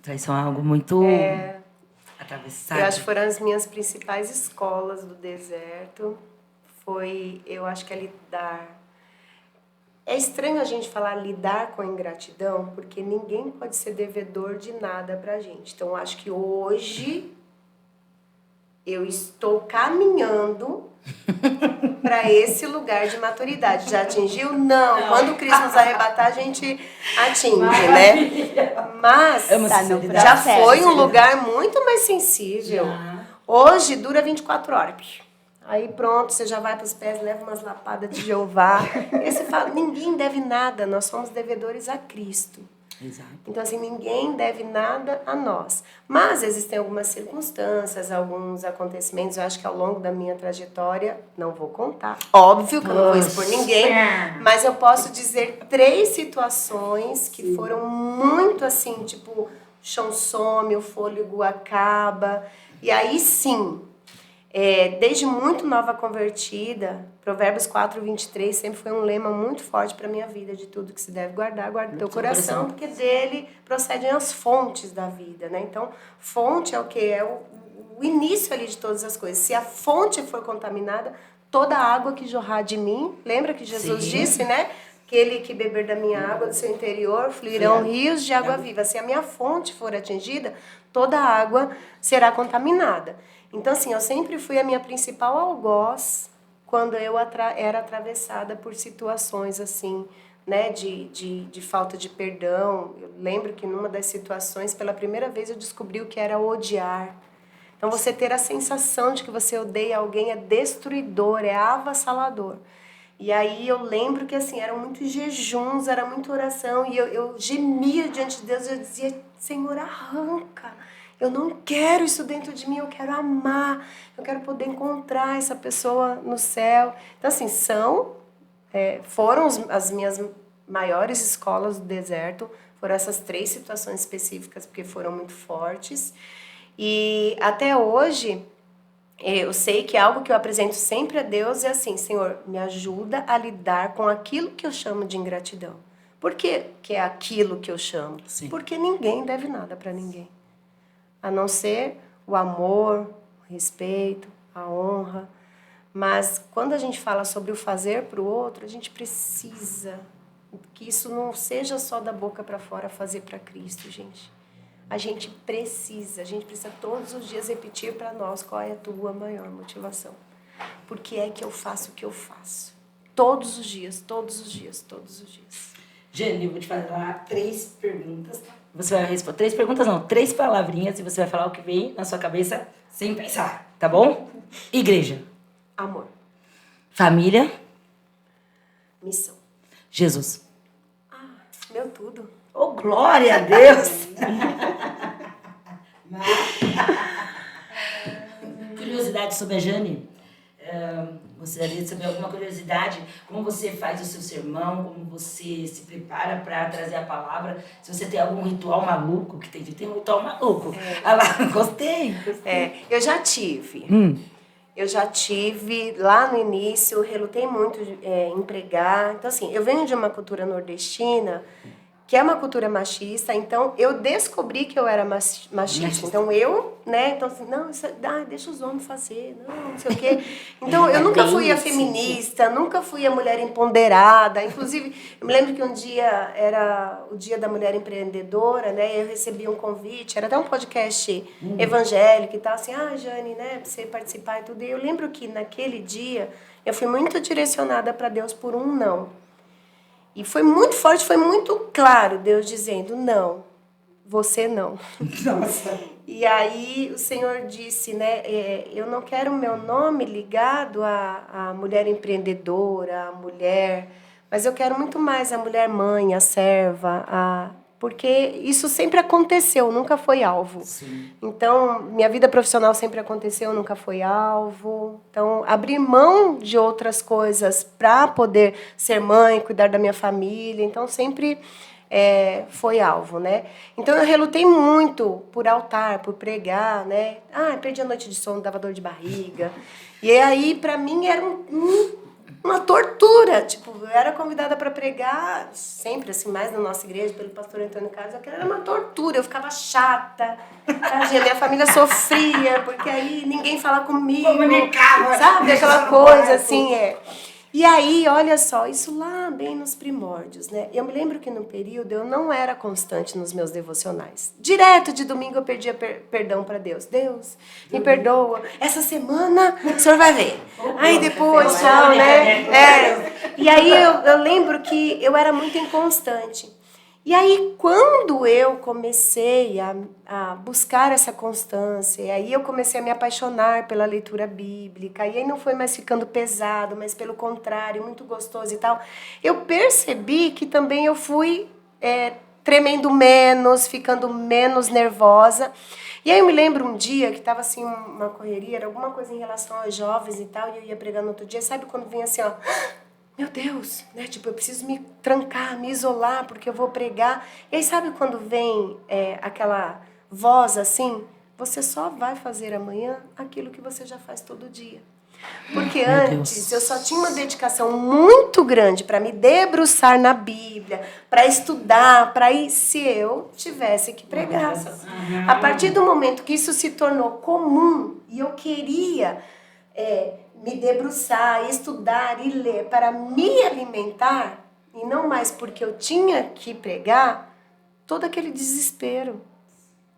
Traição é algo muito atravessado. Eu acho que foram as minhas principais escolas do deserto. Eu acho que é lidar. É estranho a gente falar lidar com a ingratidão, porque ninguém pode ser devedor de nada pra gente. Então, eu acho que hoje eu estou caminhando para esse lugar de maturidade. Já atingiu? Não. Quando Cristo nos arrebatar, a gente atinge, né? Mas já foi um lugar muito mais sensível. Hoje dura 24 horas. Aí pronto, você já vai para os pés, leva umas lapadas de Jeová. E aí você fala, ninguém deve nada, nós somos devedores a Cristo. Exato. Então, assim, ninguém deve nada a nós. Mas existem algumas circunstâncias, alguns acontecimentos, eu acho que ao longo da minha trajetória, não vou contar, óbvio que eu não vou expor ninguém, mas eu posso dizer 3 situações que foram muito assim, tipo, chão some, o fôlego acaba, e aí sim, desde muito nova convertida, Provérbios 4:23 sempre foi um lema muito forte para minha vida, de tudo que se deve guardar, guarda o teu coração, porque dele procedem as fontes da vida, né? Então, fonte é o quê? É o início ali de todas as coisas. Se a fonte for contaminada, toda a água que jorrar de mim, lembra que Jesus disse, né? Aquele que beber da minha água do seu interior, fluirão rios de água viva. Se a minha fonte for atingida, toda a água será contaminada. Então, assim, eu sempre fui a minha principal algoz quando eu era atravessada por situações, assim, né, de falta de perdão. Eu lembro que numa das situações, pela primeira vez, eu descobri o que era odiar. Então, você ter a sensação de que você odeia alguém é destruidor, é avassalador. E aí eu lembro que, assim, eram muitos jejuns, era muita oração, e eu gemia diante de Deus, eu dizia, Senhor, arranca. Eu não quero isso dentro de mim, eu quero amar, eu quero poder encontrar essa pessoa no céu. Então, assim, foram as minhas maiores escolas do deserto, foram essas 3 situações específicas, porque foram muito fortes. E até hoje, eu sei que algo que eu apresento sempre a Deus é assim, Senhor, me ajuda a lidar com aquilo que eu chamo de ingratidão. Por que é aquilo que eu chamo? Sim. Porque ninguém deve nada para ninguém. A não ser o amor, o respeito, a honra. Mas quando a gente fala sobre o fazer para o outro, a gente precisa que isso não seja só da boca para fora fazer para Cristo, gente. A gente precisa todos os dias repetir para nós qual é a tua maior motivação. Por que é que eu faço o que eu faço? Todos os dias, todos os dias, todos os dias. Jane, eu vou te falar 3 perguntas. Você vai responder 3 perguntas, não, 3 palavrinhas e você vai falar o que vem na sua cabeça sem pensar, tá bom? Igreja. Amor. Família. Missão. Jesus. Meu tudo. Oh, glória a Deus! Curiosidade sobre a Jane. Você recebeu alguma curiosidade? Como você faz o seu sermão? Como você se prepara para trazer a palavra? Se você tem algum ritual maluco, que tem um ritual maluco. Ah lá, gostei. Eu já tive. Eu já tive, lá no início, eu relutei muito em pregar. Então, assim, eu venho de uma cultura nordestina, que é uma cultura machista, então eu descobri que eu era machista. Então então assim, não, deixa os homens fazer, não sei o quê. Então eu nunca fui a feminista, nunca fui a mulher empoderada. Inclusive, eu me lembro que um dia era o Dia da Mulher Empreendedora, né? Eu recebi um convite, era até um podcast evangélico e tal, assim, Jane, né, pra você participar e tudo. E eu lembro que naquele dia eu fui muito direcionada para Deus por um não. E foi muito forte, foi muito claro Deus dizendo, não, você não. Nossa. E aí o Senhor disse, né, eu não quero o meu nome ligado à mulher empreendedora, à mulher, mas eu quero muito mais a mulher mãe, a serva, porque isso sempre aconteceu, nunca foi alvo. Sim. Então, minha vida profissional sempre aconteceu, nunca foi alvo. Então, abrir mão de outras coisas para poder ser mãe, cuidar da minha família, então sempre foi alvo, né? Então eu relutei muito por altar, por pregar, né? Perdi a noite de sono, dava dor de barriga. E aí, para mim, era uma tortura. Tipo, eu era convidada para pregar, sempre assim, mais na nossa igreja, pelo pastor Antônio Carlos, aquilo era uma tortura. Eu ficava chata, a minha família sofria, porque aí ninguém falava comigo. Comunicava. Sabe? Aquela coisa assim, E aí, olha só, isso lá bem nos primórdios, né? Eu me lembro que no período eu não era constante nos meus devocionais. Direto de domingo eu pedia perdão para Deus. Deus, me perdoa. Essa semana o senhor vai ver. Aí depois, tchau, né? E aí eu lembro que eu era muito inconstante. E aí, quando eu comecei a buscar essa constância, e aí eu comecei a me apaixonar pela leitura bíblica, e aí não foi mais ficando pesado, mas pelo contrário, muito gostoso e tal, eu percebi que também eu fui tremendo menos, ficando menos nervosa. E aí eu me lembro um dia que estava assim, uma correria, era alguma coisa em relação aos jovens e tal, e eu ia pregar no outro dia, sabe quando vinha assim, ó... Meu Deus, né? Tipo, eu preciso me trancar, me isolar, porque eu vou pregar. E aí, sabe quando vem aquela voz assim? Você só vai fazer amanhã aquilo que você já faz todo dia. Porque antes eu só tinha uma dedicação muito grande para me debruçar na Bíblia, para estudar, para ir se eu tivesse que pregar. A partir do momento que isso se tornou comum e eu queria... me debruçar, estudar e ler para me alimentar, e não mais porque eu tinha que pregar, todo aquele desespero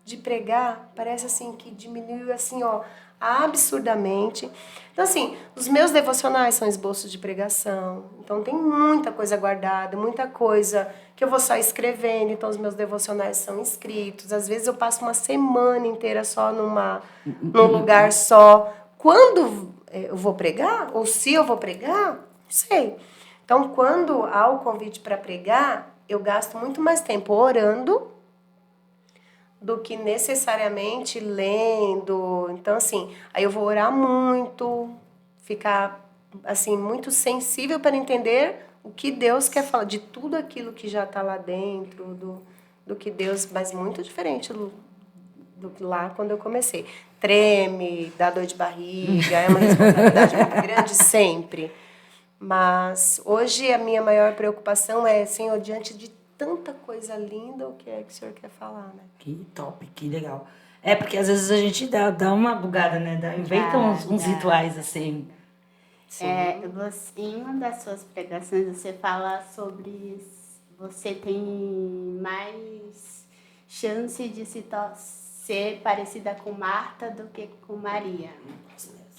de pregar parece assim que diminuiu assim, ó, absurdamente. Então assim, os meus devocionais são esboços de pregação, então tem muita coisa guardada, muita coisa que eu vou só escrevendo, então os meus devocionais são escritos, às vezes eu passo uma semana inteira só num lugar só. Quando eu vou pregar, ou se eu vou pregar, não sei. Então, quando há o convite para pregar, eu gasto muito mais tempo orando do que necessariamente lendo. Então, assim, aí eu vou orar muito, ficar, assim, muito sensível para entender o que Deus quer falar, de tudo aquilo que já está lá dentro, do que Deus, mas muito diferente do que lá quando eu comecei. Treme, dá dor de barriga, é uma responsabilidade muito grande sempre. Mas hoje a minha maior preocupação é, Senhor, diante de tanta coisa linda, o que é que o Senhor quer falar, né? Que top, que legal. Porque às vezes a gente dá uma bugada, né? Inventa uns rituais assim. Em uma das suas pregações você fala sobre você tem mais chance de ser parecida com Marta do que com Maria.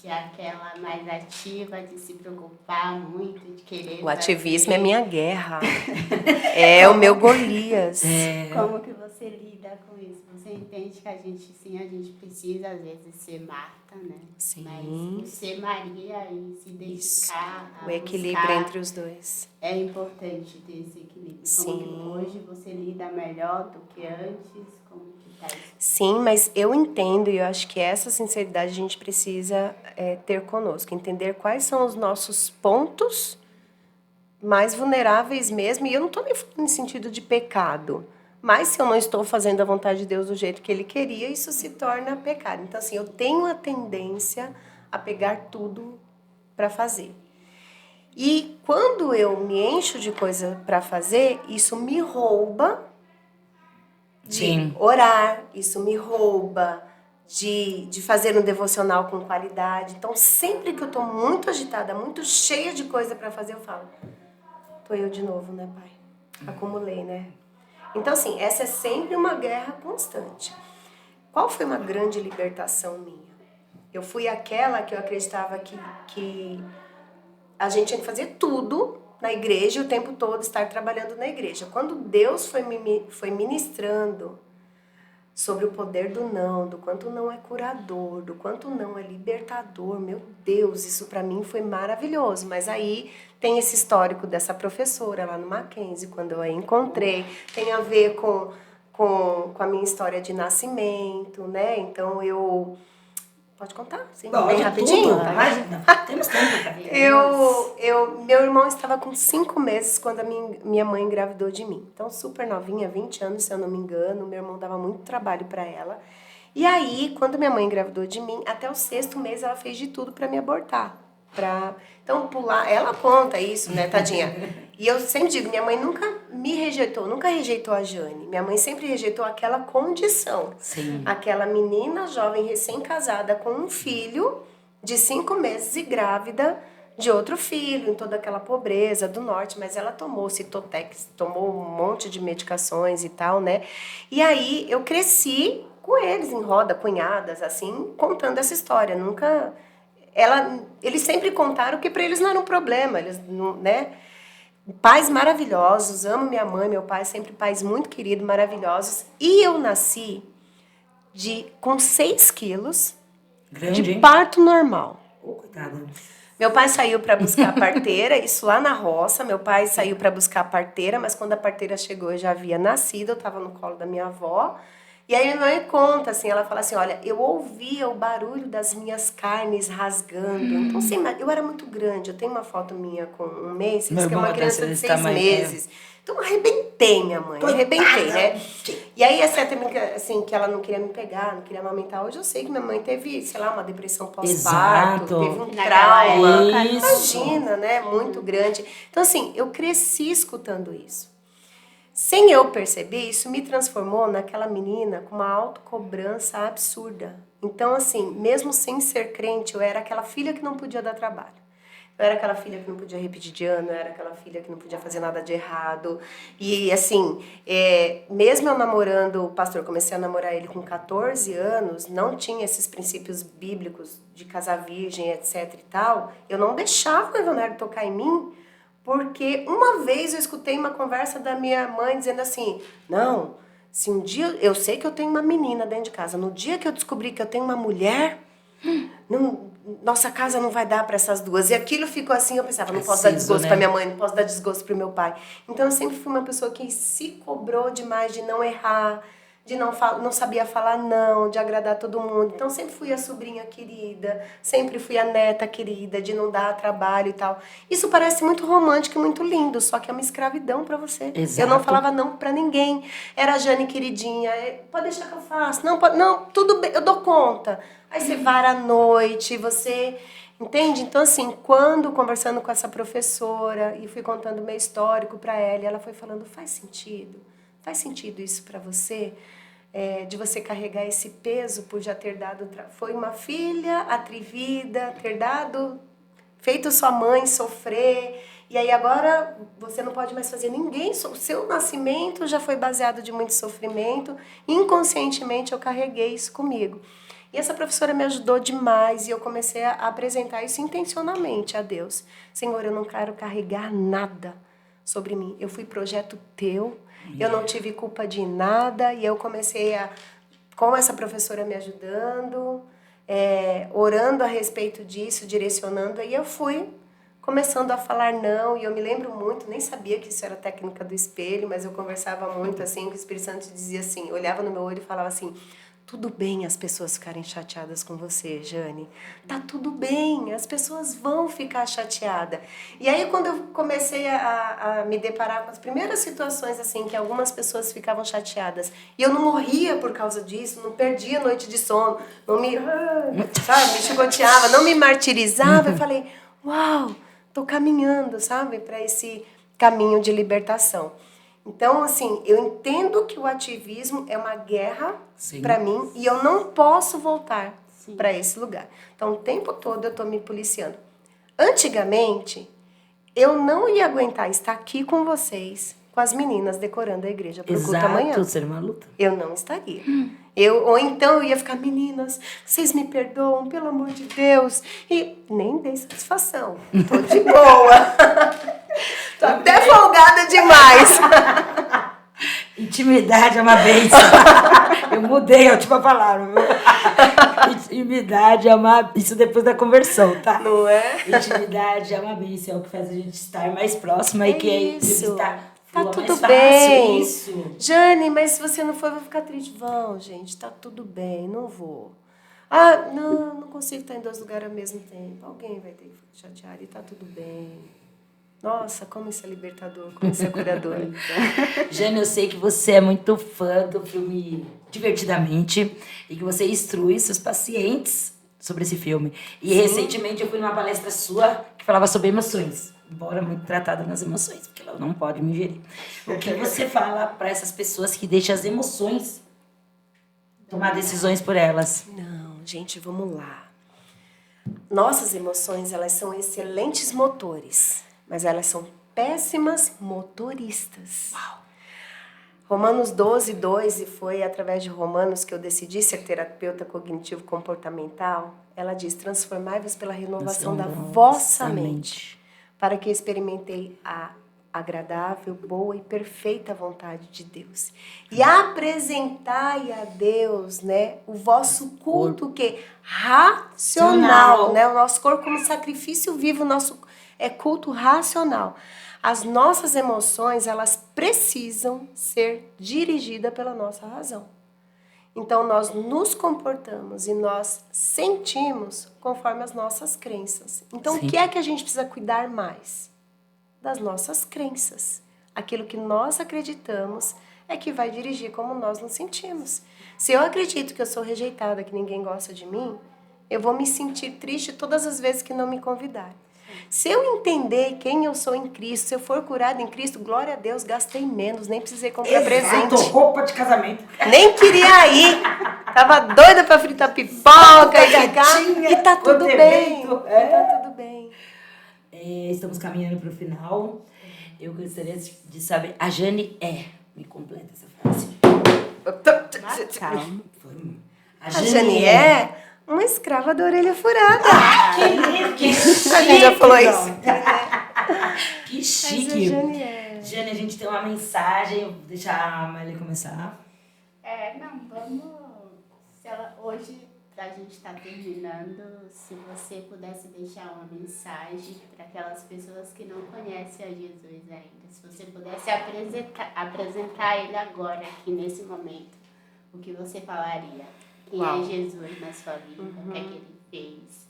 Que é aquela mais ativa, de se preocupar muito, de querer O ativismo fazer. é minha guerra. É o meu Golias. Como que você lida com isso? Você entende que a gente precisa, às vezes, ser Marta, né? Sim. Mas ser Maria e se dedicar o equilíbrio entre os dois. É importante ter esse equilíbrio. Sim. Como que hoje você lida melhor do que antes? Como que tá isso? Sim, mas eu entendo e eu acho que essa sinceridade a gente precisa ter conosco. Entender quais são os nossos pontos mais vulneráveis mesmo. E eu não estou nem falando em sentido de pecado. Mas se eu não estou fazendo a vontade de Deus do jeito que Ele queria, isso se torna pecado. Então, assim, eu tenho a tendência a pegar tudo para fazer. E quando eu me encho de coisa para fazer, isso me rouba de orar, isso me rouba de fazer um devocional com qualidade. Então, sempre que eu estou muito agitada, muito cheia de coisa para fazer, eu falo, tô eu de novo, né, Pai? Acumulei, né? Então, assim, essa é sempre uma guerra constante. Qual foi uma grande libertação minha? Eu fui aquela que eu acreditava que a gente tinha que fazer tudo na igreja o tempo todo, estar trabalhando na igreja. Quando Deus foi ministrando sobre o poder do não, do quanto o não é curador, do quanto o não é libertador. Meu Deus, isso para mim foi maravilhoso. Mas aí tem esse histórico dessa professora lá no Mackenzie, quando eu a encontrei. Tem a ver com a minha história de nascimento, né? Então eu... Pode contar? Sim, bem rapidinho. Tudo, temos tempo, cara. Meu irmão estava com 5 meses quando a minha mãe engravidou de mim. Então, super novinha, 20 anos, se eu não me engano. Meu irmão dava muito trabalho para ela. E aí, quando minha mãe engravidou de mim, até o 6º mês ela fez de tudo para me abortar. Então, pular... Ela conta isso, né, tadinha? E eu sempre digo, minha mãe nunca me rejeitou, nunca rejeitou a Jane. Minha mãe sempre rejeitou aquela condição. Sim. Aquela menina jovem recém-casada com um filho de 5 meses e grávida de outro filho, em toda aquela pobreza do norte. Mas ela tomou Citotex, tomou um monte de medicações e tal, né? E aí eu cresci com eles em roda, cunhadas, assim, contando essa história. Nunca... Eles sempre contaram que para eles não era um problema, eles não, né? Pais maravilhosos, amo minha mãe, meu pai, sempre pais muito queridos, maravilhosos. E eu nasci com 6 quilos de parto normal. Coitada. Meu pai saiu para buscar a parteira, isso lá na roça. Meu pai saiu para buscar a parteira, mas quando a parteira chegou eu já havia nascido, eu estava no colo da minha avó. E aí minha mãe conta, assim, ela fala assim, olha, eu ouvia o barulho das minhas carnes rasgando. Então, assim, eu era muito grande. Eu tenho uma foto minha com 1 mês, que é uma criança de 6 meses. Então, eu arrebentei minha mãe, arrebentei, né? E aí, essa técnica, assim, que ela não queria me pegar, não queria amamentar. Hoje eu sei que minha mãe teve, sei lá, uma depressão pós-parto, teve um trauma. Imagina, né? Muito grande. Então, assim, eu cresci escutando isso. Sem eu perceber, isso me transformou naquela menina com uma autocobrança absurda. Então, assim, mesmo sem ser crente, eu era aquela filha que não podia dar trabalho. Eu era aquela filha que não podia repetir de ano, eu era aquela filha que não podia fazer nada de errado. E, assim, mesmo eu namorando o pastor, comecei a namorar ele com 14 anos, não tinha esses princípios bíblicos de casar virgem, etc e tal, eu não deixava o evangelho tocar em mim, porque uma vez eu escutei uma conversa da minha mãe dizendo assim, não, se um dia, eu sei que eu tenho uma menina dentro de casa, no dia que eu descobrir que eu tenho uma mulher, nossa casa não vai dar para essas duas. E aquilo ficou assim, eu pensava, não posso dar desgosto para minha mãe, não posso dar desgosto para o meu pai. Então eu sempre fui uma pessoa que se cobrou demais de não errar, de não sabia falar não, de agradar todo mundo. Então sempre fui a sobrinha querida, sempre fui a neta querida, de não dar trabalho e tal. Isso parece muito romântico e muito lindo, só que é uma escravidão pra você. Exato. Eu não falava não pra ninguém. Era a Jane queridinha, pode deixar que eu faço. Não, tudo bem, eu dou conta. Aí você vara à noite, você... Entende? Então, assim, quando conversando com essa professora e fui contando o meu histórico pra ela, ela foi falando, faz sentido isso pra você? De você carregar esse peso por já ter dado... Foi uma filha atrevida, feito sua mãe sofrer, e aí agora você não pode mais fazer ninguém... O seu nascimento já foi baseado de muito sofrimento, inconscientemente eu carreguei isso comigo. E essa professora me ajudou demais e eu comecei a apresentar isso intencionalmente a Deus. Senhor, eu não quero carregar nada sobre mim. Eu fui projeto teu, eu não tive culpa de nada e eu comecei com essa professora me ajudando, orando a respeito disso, direcionando, e eu fui começando a falar não, e eu me lembro muito, nem sabia que isso era técnica do espelho, mas eu conversava muito assim, que o Espírito Santo dizia assim, olhava no meu olho e falava assim, tudo bem as pessoas ficarem chateadas com você, Jane. Tá tudo bem, as pessoas vão ficar chateadas. E aí, quando eu comecei a me deparar com as primeiras situações, assim, que algumas pessoas ficavam chateadas, e eu não morria por causa disso, não perdia noite de sono, não me chicoteava, não me martirizava, eu falei, uau, tô caminhando, sabe, para esse caminho de libertação. Então, assim, eu entendo que o ativismo é uma guerra para mim e eu não posso voltar para esse lugar. Então, o tempo todo eu tô me policiando. Antigamente, eu não ia aguentar estar aqui com vocês, com as meninas decorando a igreja pro culto amanhã. Exato, seria uma luta. Eu não estaria. Ou então eu ia ficar, meninas, vocês me perdoam, pelo amor de Deus. E nem dei satisfação. Tô de boa. Tô até folgada demais. Intimidade é uma bênção. Eu mudei a última palavra, viu? Intimidade é uma... Isso depois da conversão, tá? Não é? Intimidade é uma bênção, é o que faz a gente estar mais próxima e que aí isso. Tá flua tudo mais fácil, bem. isso. Jane, mas se você não for, eu vou ficar triste. Vão, gente, tá tudo bem, não vou. Ah, não consigo estar em 2 lugares ao mesmo tempo. Alguém vai ter que chatear e tá tudo bem. Nossa, como isso é libertador, como isso é curador. Jane, eu sei que você é muito fã do filme Divertidamente e que você instrui seus pacientes sobre esse filme. E recentemente eu fui numa palestra sua que falava sobre emoções, embora muito tratada nas emoções, porque ela não pode me gerir. O que você fala para essas pessoas que deixam as emoções tomar decisões por elas? Não, gente, vamos lá. Nossas emoções, elas são excelentes motores, mas elas são péssimas motoristas. Uau. Romanos 12:2, e foi através de Romanos que eu decidi ser terapeuta cognitivo-comportamental, ela diz, transformai-vos pela renovação da vossa mente, para que experimentei a agradável, boa e perfeita vontade de Deus. E apresentai a Deus, né, o vosso culto que racional, né, o nosso corpo como sacrifício vivo, o nosso culto racional. As nossas emoções, elas precisam ser dirigidas pela nossa razão. Então, nós nos comportamos e nós sentimos conforme as nossas crenças. Então, o que é que a gente precisa cuidar mais? Das nossas crenças. Aquilo que nós acreditamos é que vai dirigir como nós nos sentimos. Se eu acredito que eu sou rejeitada, que ninguém gosta de mim, eu vou me sentir triste todas as vezes que não me convidarem. Se eu entender quem eu sou em Cristo, se eu for curada em Cristo, glória a Deus, gastei menos, nem precisei comprar presente. Roupa de casamento. Nem queria ir. Tava doida pra fritar pipoca e tá tudo bem. Tá tudo bem. Estamos caminhando para o final. Eu gostaria de saber... A Jane me completa essa frase. A Jane é uma escrava da orelha furada. Que lindo, que chique. A gente já falou isso. Que chique. Jane, Jane, a gente tem uma mensagem. Vou deixar a Miley começar. Vamos... Hoje, pra gente estar terminando, se você pudesse deixar uma mensagem para aquelas pessoas que não conhecem a Jesus ainda. Se você pudesse apresentar ele agora, aqui nesse momento, o que você falaria? Quem é Jesus na sua vida? O que é que ele fez?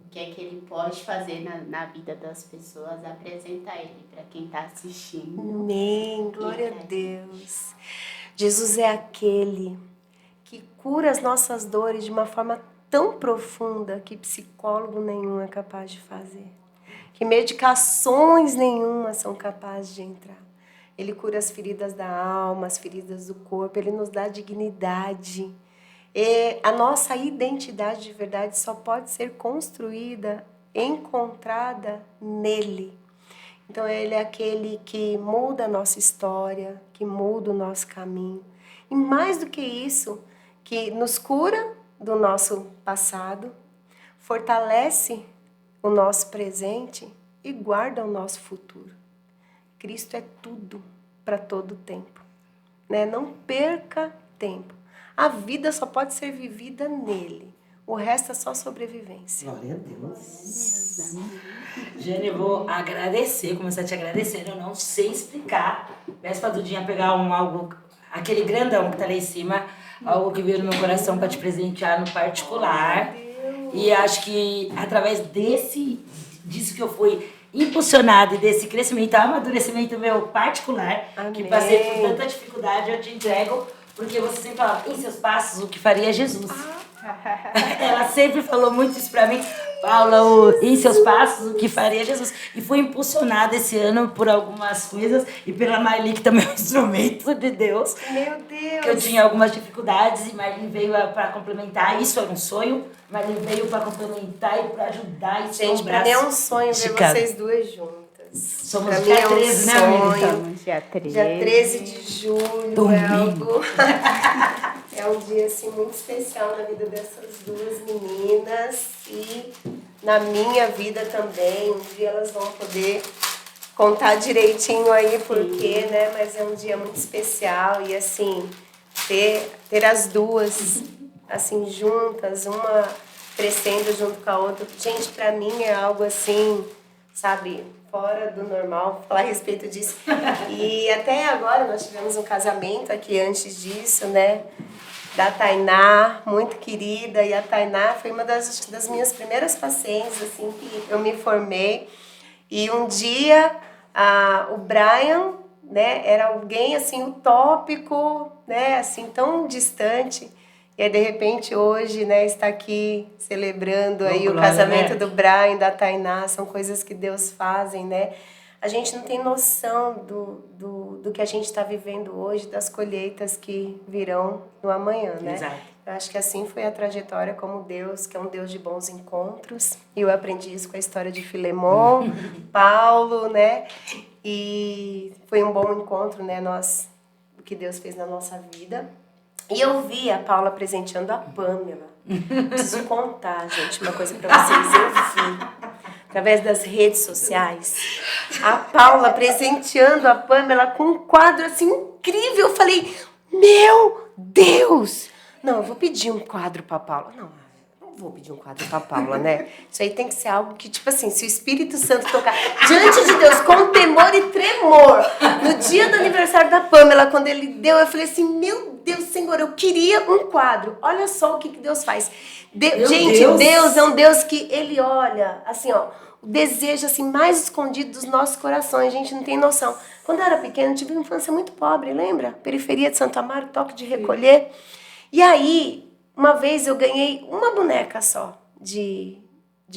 O que é que ele pode fazer na vida das pessoas? Apresenta ele para quem está assistindo. Amém, glória a Deus. Jesus é aquele que cura as nossas dores de uma forma tão profunda que psicólogo nenhum é capaz de fazer. Que medicações nenhumas são capazes de entrar. Ele cura as feridas da alma, as feridas do corpo, ele nos dá dignidade. E a nossa identidade de verdade só pode ser construída, encontrada nele. Então, ele é aquele que muda a nossa história, que muda o nosso caminho. E mais do que isso, que nos cura do nosso passado, fortalece o nosso presente e guarda o nosso futuro. Cristo é tudo para todo tempo, né? Não perca tempo. A vida só pode ser vivida nele. O resto é só sobrevivência. Glória a Deus. Jane, eu vou começar a te agradecer. Eu não sei explicar. Peço pra Dudinha pegar algo, aquele grandão que tá lá em cima, algo que veio no meu coração para te presentear no particular. E acho que através disso que eu fui impulsionada e desse crescimento, amadurecimento meu particular, Amém. Que passei por tanta dificuldade, eu te entrego, porque você sempre fala, em seus passos, o que faria Jesus. Ela sempre falou muito isso pra mim. Paula, em seus passos, o que faria Jesus. E fui impulsionada esse ano por algumas coisas e pela Miley, que também é um instrumento de Deus. Meu Deus! Que eu tinha algumas dificuldades e Miley veio para complementar. Isso era um sonho. Miley veio para complementar e para ajudar. Gente, pra mim é um sonho ver vocês duas juntas. Somos pra dia mim 13, né, sonho. Somos dia 13. Dia 13 de julho. Domingo. É um dia assim, muito especial na vida dessas duas meninas e na minha vida também. Um dia elas vão poder contar direitinho aí porquê, né? Mas é um dia muito especial e assim, ter as duas, assim, juntas, uma crescendo junto com a outra. Gente, pra mim é algo assim, sabe, fora do normal falar a respeito disso. E até agora nós tivemos um casamento aqui antes disso, né? Da Tainá, muito querida. E a Tainá foi uma das minhas primeiras pacientes, assim, que eu me formei. E um dia, o Brian, né, era alguém, assim, utópico, né, assim, tão distante. E aí, de repente, hoje, né, está aqui celebrando aí o casamento do Brian e da Tainá. São coisas que Deus fazem, né? A gente não tem noção do que a gente está vivendo hoje, das colheitas que virão no amanhã, né? Exato. Eu acho que assim foi a trajetória como Deus, que é um Deus de bons encontros. E eu aprendi isso com a história de Filemon, Paulo, né? E foi um bom encontro, né? O que Deus fez na nossa vida. E eu vi a Paula presenteando a Pamela. Preciso contar, gente, uma coisa pra vocês. Eu vi, através das redes sociais, a Paula presenteando a Pamela com um quadro assim incrível. Eu falei, meu Deus! Não, eu vou pedir um quadro pra Paula. Não vou pedir um quadro pra Paula, né? Isso aí tem que ser algo que, tipo assim, se o Espírito Santo tocar diante de Deus com temor e tremor, no dia do aniversário da Pamela, quando ele deu, eu falei assim, meu Deus, Senhor, eu queria um quadro. Olha só o que Deus faz. Gente, Deus é um Deus que ele olha, assim, ó, o desejo, assim, mais escondido dos nossos corações. A gente não tem noção. Quando eu era pequena, eu tive uma infância muito pobre, lembra? Periferia de Santo Amaro, toque de recolher. E aí, uma vez eu ganhei uma boneca só de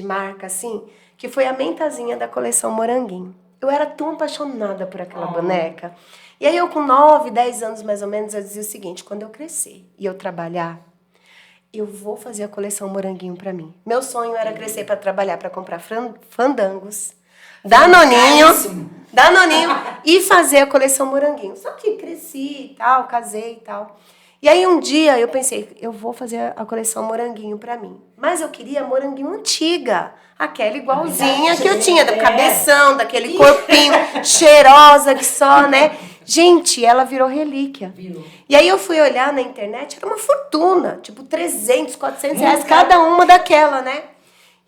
marca, assim, que foi a Mentazinha da coleção Moranguinho. Eu era tão apaixonada por aquela boneca. E aí eu com 9, 10 anos mais ou menos, eu dizia o seguinte, quando eu crescer e eu trabalhar, eu vou fazer a coleção Moranguinho pra mim. Meu sonho era crescer para trabalhar, para comprar fandangos, Danoninho e fazer a coleção Moranguinho. Só que cresci e tal, casei e tal. E aí um dia eu pensei, eu vou fazer a coleção Moranguinho pra mim. Mas eu queria Moranguinho antiga. Aquela igualzinha que eu tinha, do cabeção, daquele corpinho cheirosa que só, né? Gente, ela virou relíquia. E aí eu fui olhar na internet, era uma fortuna. Tipo, 300, 400 reais cada uma daquela, né?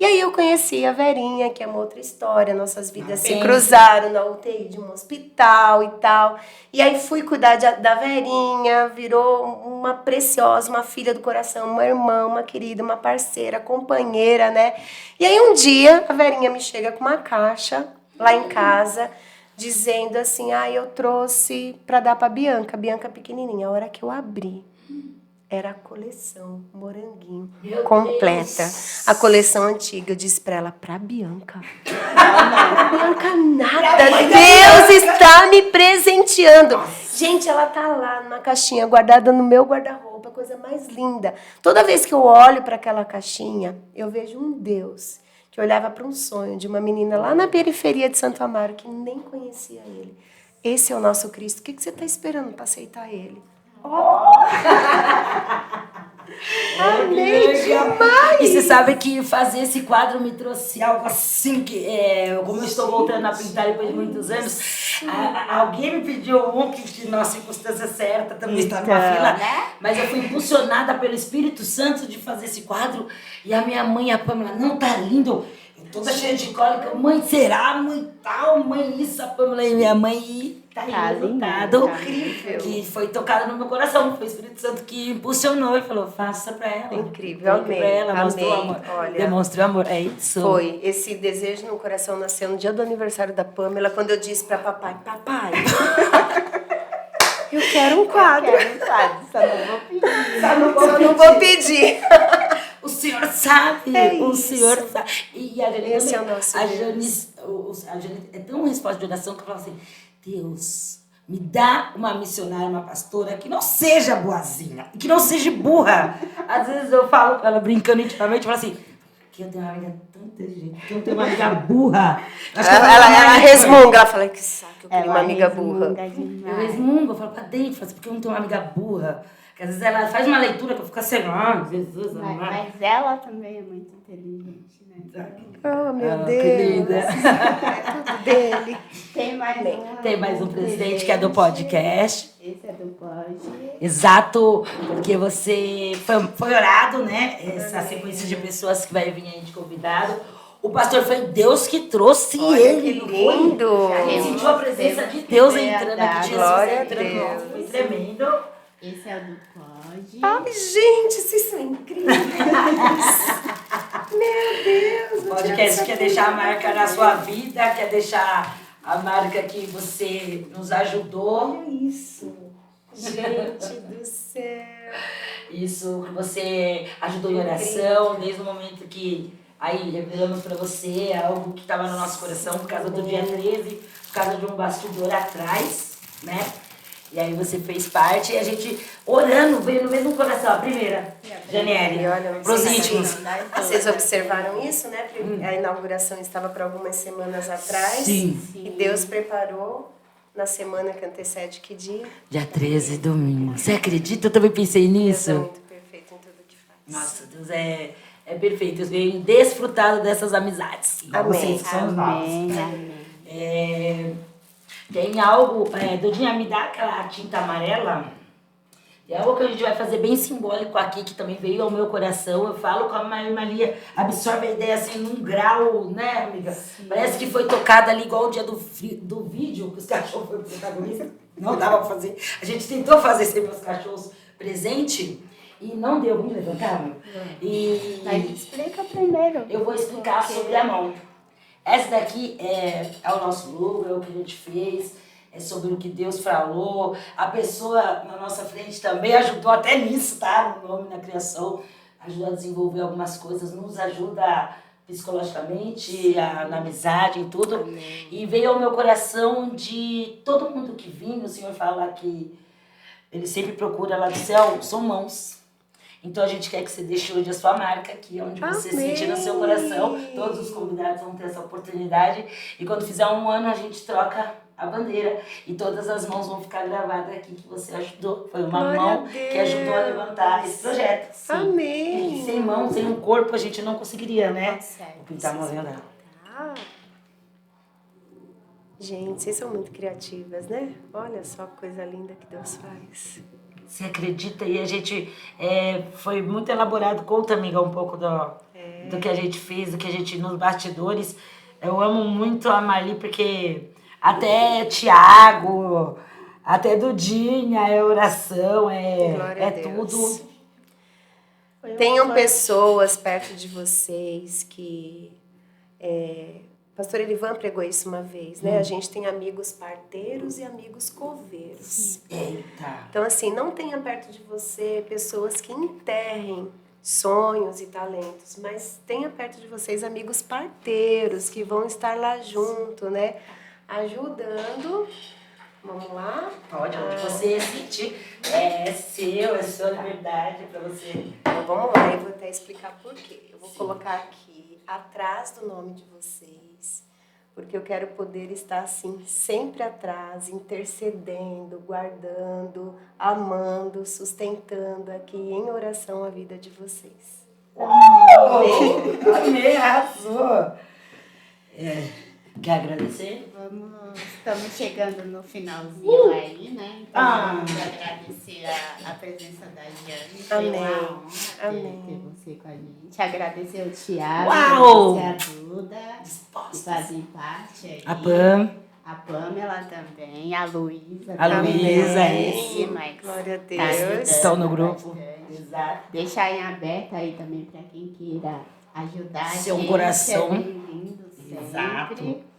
E aí eu conheci a Verinha, que é uma outra história. Nossas vidas se cruzaram na UTI de um hospital e tal. E aí fui cuidar da Verinha, virou uma preciosa, uma filha do coração, uma irmã, uma querida, uma parceira, companheira, né? E aí um dia a Verinha me chega com uma caixa lá em casa, dizendo assim, eu trouxe pra dar pra Bianca pequenininha. A hora que eu abri, era a coleção Moranguinho completa. Deus. A coleção antiga. Eu disse pra ela, pra Bianca. Pra Bianca nada. Deus está me presenteando. Gente, ela tá lá numa caixinha guardada no meu guarda-roupa. Coisa mais linda. Toda vez que eu olho para aquela caixinha, eu vejo um Deus que olhava para um sonho de uma menina lá na periferia de Santo Amaro que nem conhecia ele. Esse é o nosso Cristo. O que você está esperando para aceitar ele? Amei demais! E você sabe que fazer esse quadro me trouxe algo assim, que como eu estou voltando a pintar depois de muitos anos, alguém me pediu um que na circunstância certa, também está numa fila, mas eu fui impulsionada pelo Espírito Santo de fazer esse quadro, e a minha mãe, a Pamela, não, tá lindo, eu toda cheia de cólica, mãe, será? Mãe, tal, mãe, isso, a Pamela e minha mãe... Tá aí o resultado que foi tocado no meu coração. Foi o Espírito Santo que impulsionou e falou, faça pra ela. Incrível, amei. Pra ela, mostrou amor. Olha, demonstrou amor, é isso. Foi, esse desejo no coração nasceu no dia do aniversário da Pamela, quando eu disse pra papai, eu quero um quadro. Só não vou pedir. Só não vou pedir. O senhor sabe, o senhor sabe. E a Jane esse é o nosso a Jane é tão resposta de oração que eu falo assim, Deus, me dá uma missionária, uma pastora que não seja boazinha, que não seja burra. Às vezes eu falo com ela brincando intimamente, eu falo assim, que eu tenho uma amiga tão inteligente, que eu tenho uma amiga burra. Ela resmunga, ela fala que saco, eu queria uma amiga burra. Eu resmungo, eu falo pra dentro, falo assim, porque eu não tenho uma amiga burra. Porque às vezes ela faz uma leitura que eu fico assim, Jesus, mas ela também é muito inteligente, né? Oh, meu Deus. Querida. É tudo dele. Tem mais um presidente que é do podcast. Esse é do podcast. pode. Exato, porque você foi orado, né? Essa sequência de pessoas que vai vir aí de convidado. O pastor foi Deus que trouxe Olha ele. que não foi? lindo! A gente sentiu a presença de Que Deus foi entrando a aqui, data. Jesus Glória a entrando. Deus. Foi tremendo. Esse é o do pode. Ai, gente, vocês são incríveis! Meu Deus! O podcast quer deixar a marca na sua vida, quer deixar a marca que você nos ajudou. Olha isso! Gente do céu! Isso que você ajudou em oração, desde o momento que aí revelamos para você algo que estava no nosso coração por causa do dia 13, por causa de um bastidor atrás, né? E aí você fez parte e a gente orando, veio no mesmo coração. A primeira, Janiele, E olha, pros vocês- íntimos. Vocês observaram isso, né? A inauguração estava para algumas semanas atrás. Sim. E Deus preparou na semana que antecede que dia? Dia 13, domingo. Você acredita? Eu também pensei Deus é nisso. muito perfeito em tudo que faz. Nossa, Deus é perfeito. Eu venho desfrutado dessas amizades. Igual Amém. Vocês que somos novos. Amém, amém. Tem algo, Dudinha, me dá aquela tinta amarela. Tem algo que a gente vai fazer bem simbólico aqui, que também veio ao meu coração. Eu falo com a Maria, absorve a ideia assim num grau, né, amiga? Sim. Parece que foi tocada ali igual o dia do vídeo, que os cachorros foram protagonistas. Não dava pra fazer. A gente tentou fazer sempre os cachorros presentes e não deu. Vamos levantar, mãe? Mas explica primeiro. Eu vou explicar sobre a mão. Essa daqui é o nosso logo, é o que a gente fez, é sobre o que Deus falou. A pessoa na nossa frente também ajudou até nisso, tá? No nome, na criação, ajuda a desenvolver algumas coisas, nos ajuda psicologicamente, na amizade, em tudo. Amém. E veio ao meu coração de todo mundo que vinha, o Senhor fala que Ele sempre procura lá do céu, são mãos. Então a gente quer que você deixe hoje a sua marca aqui, onde você sente no seu coração. Todos os convidados vão ter essa oportunidade. E quando fizer 1 ano, a gente troca a bandeira. E todas as mãos vão ficar gravadas aqui que você ajudou. Foi uma Glória mão que ajudou a levantar esse projeto. Sim. Amém! E sem mão, sem um corpo, a gente não conseguiria, né? Certo. Pintar uma vela. Ah. Gente, vocês são muito criativas, né? Olha só que coisa linda que Deus faz. Você acredita? E a gente foi muito elaborado. Conta, amiga, um pouco do que a gente fez, do que a gente nos bastidores. Eu amo muito a Marli, porque até Tiago, até Dudinha, é oração, Glória a Deus. tudo. Tenham pessoas perto de vocês que... Pastor Elivan pregou isso uma vez, né? A gente tem amigos parteiros e amigos coveiros. Eita! Então, assim, não tenha perto de você pessoas que enterrem sonhos e talentos, mas tenha perto de vocês amigos parteiros que vão estar lá junto, né? Ajudando. Vamos lá? Pode, onde você sentir. É sua liberdade para você. Então, vamos lá, eu vou até explicar por quê. Eu vou colocar aqui atrás do nome de vocês, porque eu quero poder estar assim, sempre atrás, intercedendo, guardando, amando, sustentando aqui em oração a vida de vocês. Amém! Amém, arrasou! Quer agradecer? Estamos chegando no finalzinho aí, né? Então, vamos agradecer a presença da Jane. Foi Amém. uma honra Amém. ter você com a gente. Agradecer o Thiago, Uau! agradecer a Duda, que fazem parte aí. A Pam. A Pamela também, a Luísa. A Luísa, Glória a Tá Deus. ajudando Estão no grupo. bastante. Exato. Deixar em aberto aí também para quem queira ajudar a Seu gente. coração. É bem-vindo sempre. Exato.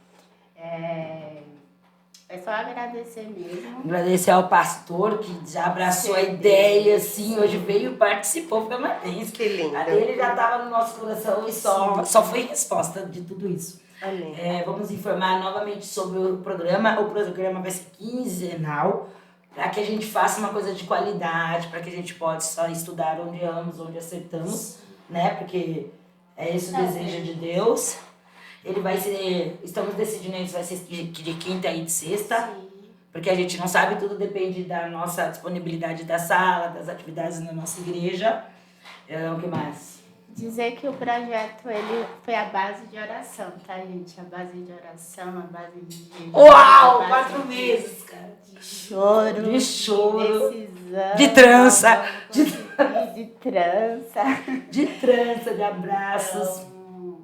É só agradecer mesmo. Agradecer ao pastor que já abraçou a ideia, assim, hoje veio e participou, foi uma vez. Que lindo. A dele já estava no nosso coração e só foi resposta de tudo isso. Amém. Vamos informar novamente sobre o programa. O programa vai ser quinzenal, para que a gente faça uma coisa de qualidade, para que a gente possa estudar onde erramos, onde acertamos, né? Porque é esse o desejo de Deus. Ele vai ser, estamos decidindo se vai ser de quinta e de sexta, porque a gente não sabe, tudo depende da nossa disponibilidade da sala, das atividades na nossa igreja. O que mais? Dizer que o projeto ele foi a base de oração, tá, gente? A base de oração, a base de jejum, Uau! a base 4 meses, cara. de choro, De choro, decisão, de trança, de trança. de trança, de abraços. Então,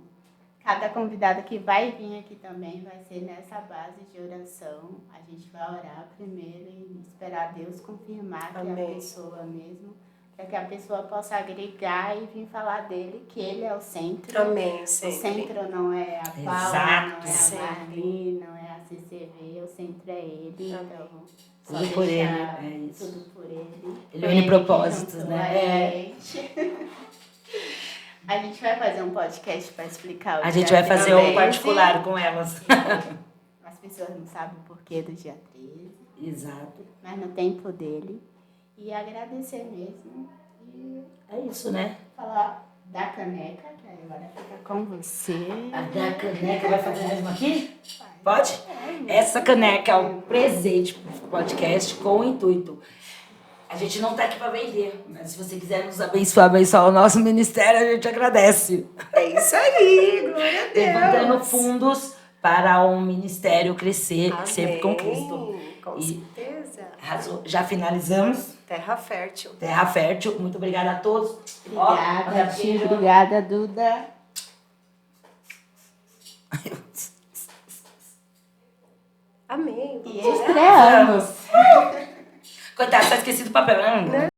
cada convidado que vai vir aqui também vai ser nessa base de oração. A gente vai orar primeiro e esperar Deus confirmar que é a Amém. pessoa mesmo, para que a pessoa possa agregar e vir falar dele, que ele é o centro. Amém, O sempre. centro não é a Paula, Exato. não é a Sempre. Marli, não é a CCV, o centro é ele. Amém. Então, só Tudo por deixar ele, é isso. Tudo por ele. Ele Foi une que propósitos, juntou né? a É. gente. A gente vai fazer um podcast para explicar o A dia gente vai fazer 13. um particular com elas. As pessoas não sabem o porquê do dia 13, Exato. mas no tempo dele. E agradecer mesmo. E É isso, né? falar da caneca, que agora fica com você. A da caneca vai fazer mesmo aqui? Pode? Essa caneca é um presente pro podcast com o intuito. A gente não tá aqui para vender, mas se você quiser nos abençoar o nosso ministério, a gente agradece. É isso aí, glória a Deus. Levantando fundos para um ministério crescer Amém. sempre com Cristo. Com E certeza. arrasou. Já finalizamos. Terra fértil. Terra fértil. Muito obrigada a todos. Obrigada, Ó, Tia. Obrigada, Duda. Amém. E estreamos. Coitado, tá esquecido o papel, né?